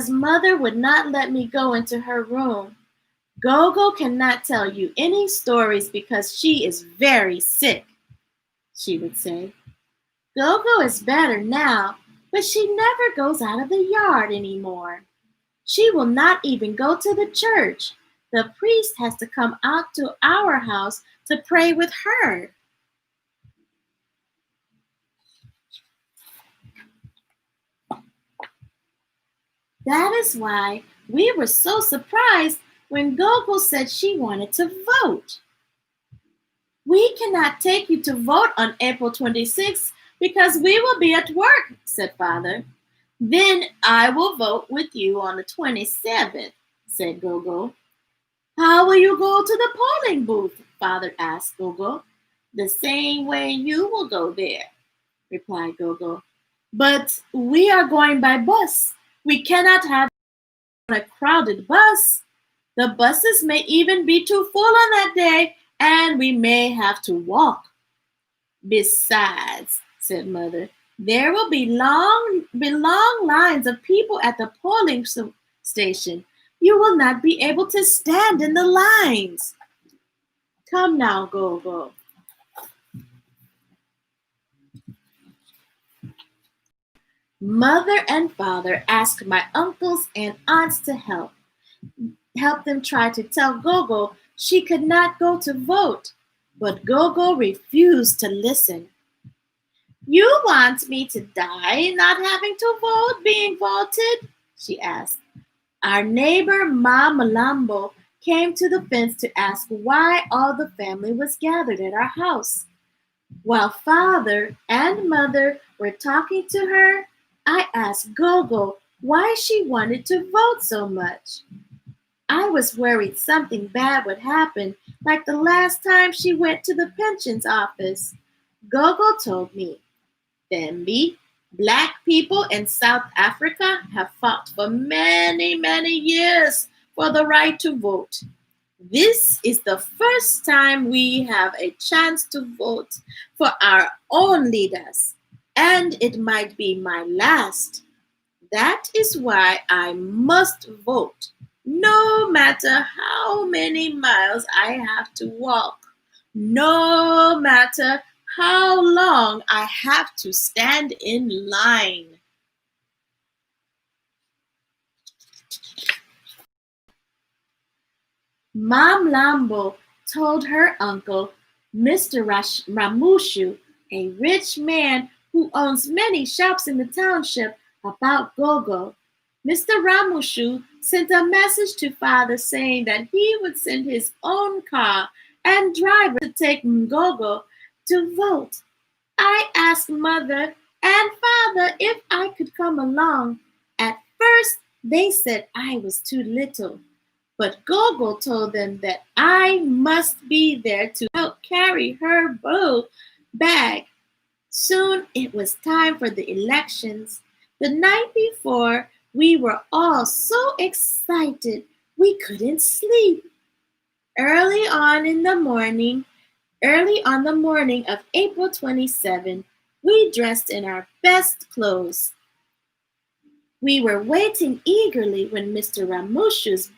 mother would not let me go into her room. Gogo cannot tell you any stories because she is very sick, she would say. Gogo is better now, but she never goes out of the yard anymore. She will not even go to the church. The priest has to come out to our house to pray with her. That is why we were so surprised when Gogo said she wanted to vote. We cannot take you to vote on April 26th because we will be at work, said Father. Then I will vote with you on the 27th, said Gogo. How will you go to the polling booth? Father asked Gogo. The same way you will go there. replied Gogo. But we are going by bus. We cannot have a crowded bus. The buses may even be too full on that day, and we may have to walk. Besides, said Mother, there will be long lines of people at the station. You will not be able to stand in the lines. Come now, Gogo. Mother and father asked my uncles and aunts to help them try to tell Gogo she could not go to vote. But Gogo refused to listen. You want me to die not having to vote, being voted? She asked. Our neighbor Ma Malambo came to the fence to ask why all the family was gathered at our house. While father and mother were talking to her, I asked Gogo why she wanted to vote so much. I was worried something bad would happen, like the last time she went to the pensions office. Gogo told me, Bambi, black people in South Africa have fought for many, many years for the right to vote. This is the first time we have a chance to vote for our own leaders, and it might be my last. That is why I must vote, no matter how many miles I have to walk, no matter how long I have to stand in line. Mom Lambo told her uncle, Mr. Ramushu, a rich man who owns many shops in the township, about Gogo. Mr. Ramushu sent a message to father saying that he would send his own car and driver to take Gogo to vote. I asked mother and father if I could come along. At first, they said I was too little. But Gogo told them that I must be there to help carry her bag. Soon it was time for the elections. The night before, we were all so excited we couldn't sleep. Early on in the morning, Early on the morning of April 27, we dressed in our best clothes. We were waiting eagerly when Mr. Ramushu's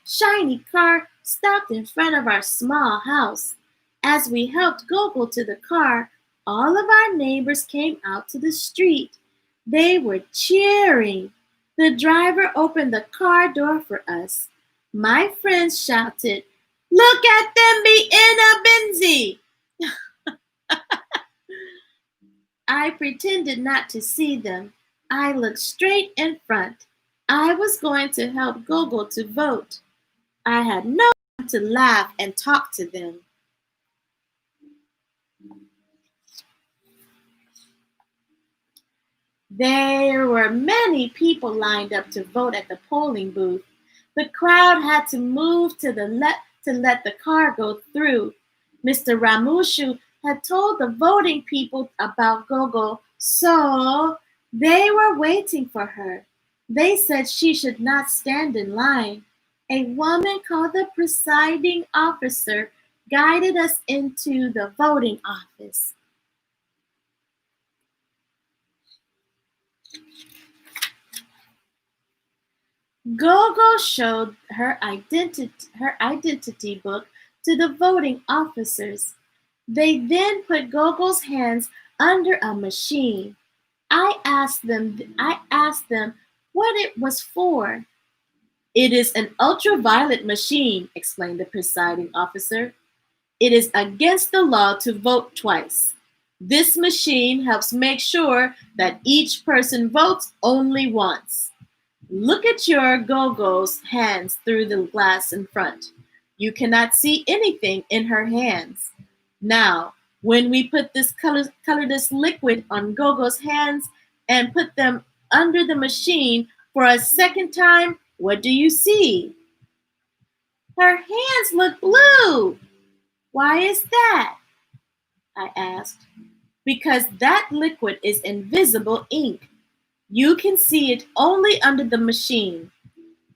shiny car, stopped in front of our small house. As we helped Gogo to the car, all of our neighbors came out to the street. They were cheering. The driver opened the car door for us. My friends shouted, Look at them be in a Benzie! I pretended not to see them. I looked straight in front. I was going to help Gogo to vote. I had no time to laugh and talk to them. There were many people lined up to vote at the polling booth. The crowd had to move to let the car go through. Mr. Ramushu had told the voting people about Gogo, so they were waiting for her. They said she should not stand in line. A woman called the presiding officer guided us into the voting office. Gogo showed her identity book to the voting officers. They then put Gogo's hands under a machine. I asked them what it was for. It is an ultraviolet machine, explained the presiding officer. It is against the law to vote twice. This machine helps make sure that each person votes only once. Look at your Gogo's hands through the glass in front. You cannot see anything in her hands. Now, when we put this colorless liquid on Gogo's hands and put them under the machine for a second time, what do you see? Her hands look blue. Why is that? I asked. because that liquid is invisible ink. You can see it only under the machine.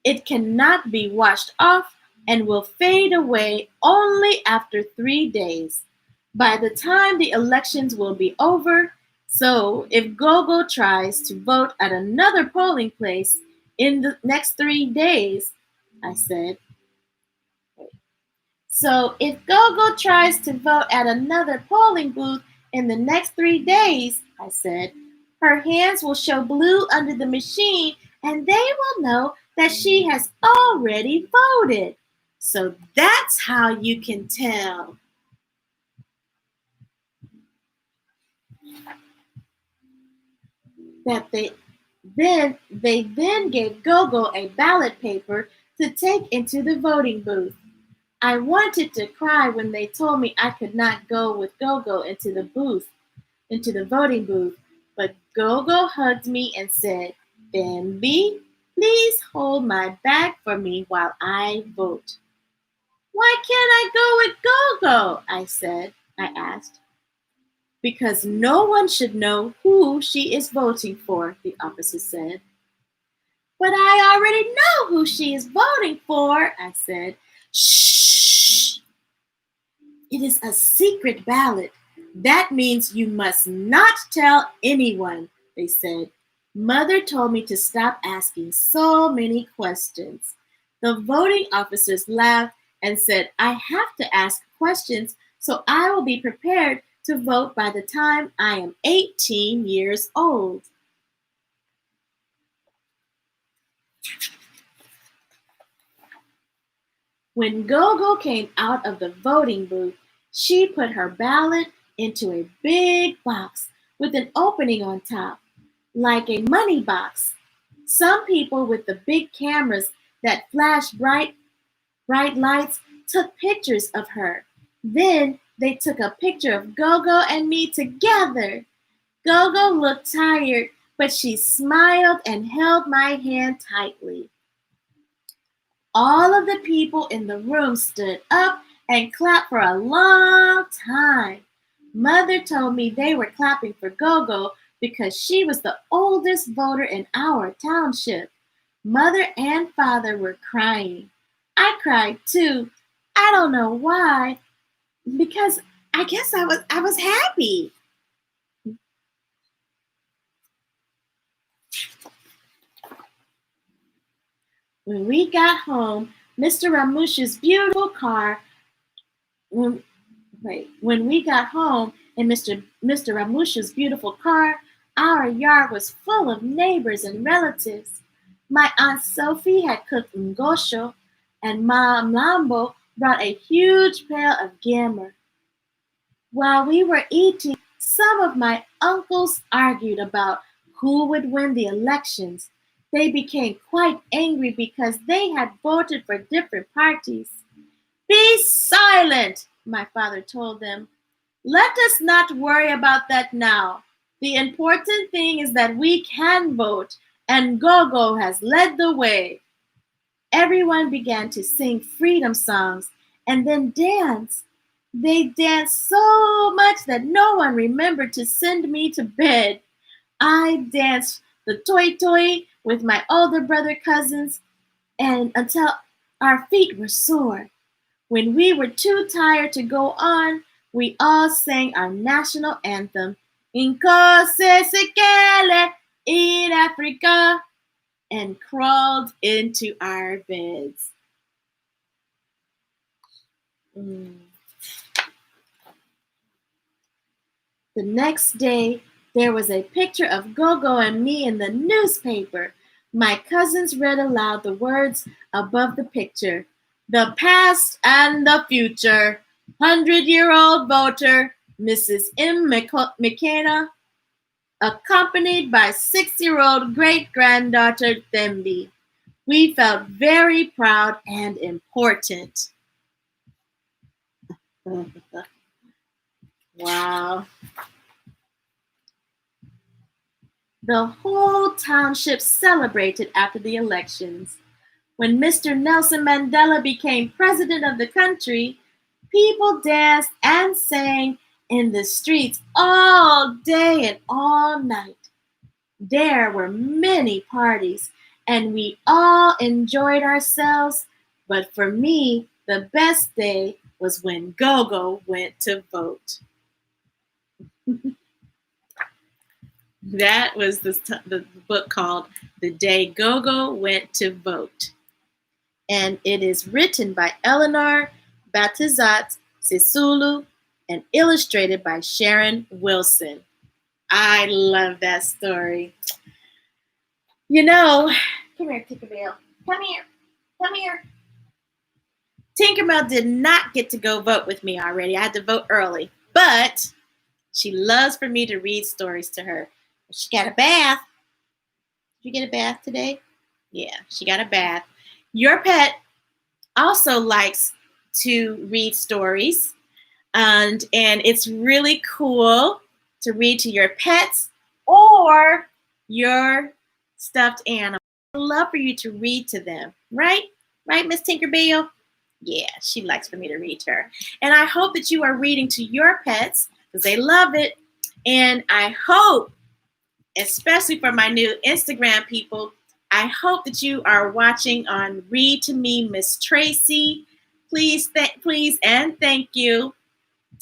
It cannot be washed off and will fade away only after 3 days. By the time the elections will be over, so if Gogo tries to vote at another polling place in the next 3 days, I said, so if Gogo tries to vote at another polling booth in the next 3 days, I said, her hands will show blue under the machine and they will know that she has already voted. So that's how you can tell that they then gave Gogo a ballot paper to take into the voting booth. I wanted to cry when they told me I could not go with Gogo into the voting booth, but Gogo hugged me and said, Bambi, please hold my bag for me while I vote. Why can't I go with Gogo? I asked. Because no one should know who she is voting for, the officer said. But I already know who she is voting for, I said. Shh! It is a secret ballot. That means you must not tell anyone, they said. Mother told me to stop asking so many questions. The voting officers laughed and said, I have to ask questions so I will be prepared to vote by the time I am 18 years old. When Gogo came out of the voting booth, she put her ballot into a big box with an opening on top, like a money box. Some people with the big cameras that flash bright lights took pictures of her. Then they took a picture of Gogo and me together. Gogo looked tired, but she smiled and held my hand tightly. All of the people in the room stood up and clapped for a long time. Mother told me they were clapping for Gogo because she was the oldest voter in our township. Mother and father were crying. I cried too. I don't know why, because I guess I was happy. When we got home, Mr. Ramush's beautiful car when, when we got home in Mr. Ramusha's beautiful car, our yard was full of neighbors and relatives. My Aunt Sophie had cooked ngosho, and Mom Lambo brought a huge pail of gammer. While we were eating, some of my uncles argued about who would win the elections. They became quite angry because they had voted for different parties. Be silent, my father told them. Let us not worry about that now. The important thing is that we can vote, and Gogo has led the way. Everyone began to sing freedom songs and then dance. They danced so much that no one remembered to send me to bed. I danced the toi toi with my older brother cousins and until our feet were sore. When we were too tired to go on, we all sang our national anthem, Inko se sekele in Africa, and crawled into our beds. Mm. The next day, there was a picture of Gogo and me in the newspaper. My cousins read aloud the words above the picture. The past and the future. 100-year-old voter, Mrs. M. McKenna, accompanied by 6-year-old great-granddaughter Thembi. We felt very proud and important. Wow. The whole township celebrated after the elections. When Mr. Nelson Mandela became president of the country, people danced and sang in the streets all day and all night. There were many parties, and we all enjoyed ourselves. But for me, the best day was when Gogo went to vote. That was the book called The Day Gogo Went to Vote. And it is written by Eleanor Batizat Sisulu and illustrated by Sharon Wilson. I love that story. You know, come here, Tinkerbell. Come here. Come here. Tinkerbell did not get to go vote with me already. I had to vote early. But she loves for me to read stories to her. She got a bath. Did you get a bath today? Yeah, she got a bath. Your pet also likes to read stories. And it's really cool to read to your pets or your stuffed animal. I'd love for you to read to them, right? Right, Miss Tinkerbell? Yeah, she likes for me to read to her. And I hope that you are reading to your pets because they love it. And I hope, especially for my new Instagram people, I hope that you are watching on Read to Me, Miss Tracey. Please, please, and thank you.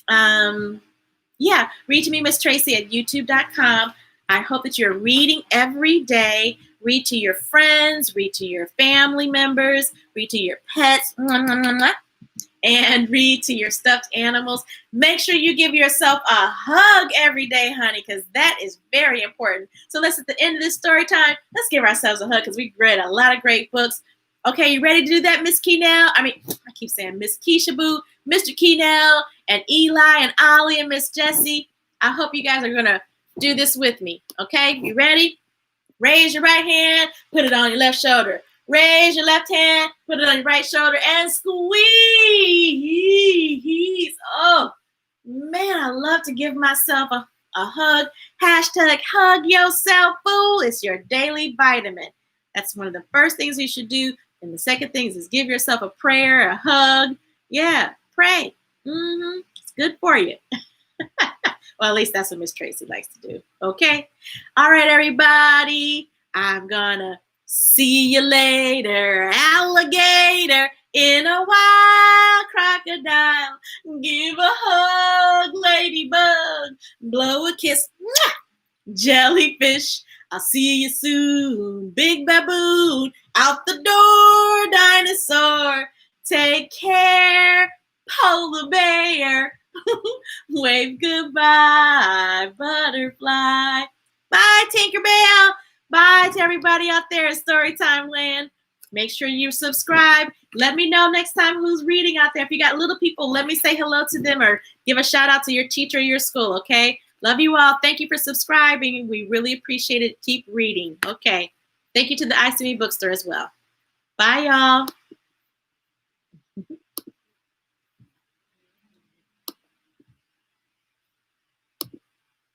Read to me, Miss Tracey at youtube.com. I hope that you're reading every day. Read to your friends, read to your family members, read to your pets, and read to your stuffed animals. Make sure you give yourself a hug every day, honey, because that is very important. So let's, at the end of this story time, let's give ourselves a hug because we read a lot of great books. Okay, you ready to do that, Miss Keenell? I keep saying Miss Keisha Boo, Mr. Keenell, and Eli, and Ollie, and Miss Jessie. I hope you guys are going to do this with me. Okay, you ready? Raise your right hand, put it on your left shoulder. Raise your left hand, put it on your right shoulder, and squeeze. Oh, man, I love to give myself a hug. Hashtag hug yourself, fool. It's your daily vitamin. That's one of the first things you should do. And the second thing is give yourself a prayer, a hug. Yeah, pray. It's good for you. Well, at least that's what Miss Tracey likes to do. Okay? All right, everybody. I'm gonna see you later, alligator in a wild crocodile. Give a hug, ladybug. Blow a kiss, jellyfish. I'll see you soon, big baboon. Out the door, dinosaur. Take care, polar bear. Wave goodbye, butterfly. Bye, Tinkerbell. Bye to everybody out there in Storytime Land. Make sure you subscribe. Let me know next time who's reading out there. If you got little people, let me say hello to them or give a shout out to your teacher or your school, okay? Love you all. Thank you for subscribing. We really appreciate it. Keep reading. Okay. Thank you to the ICB Bookstore as well. Bye, y'all.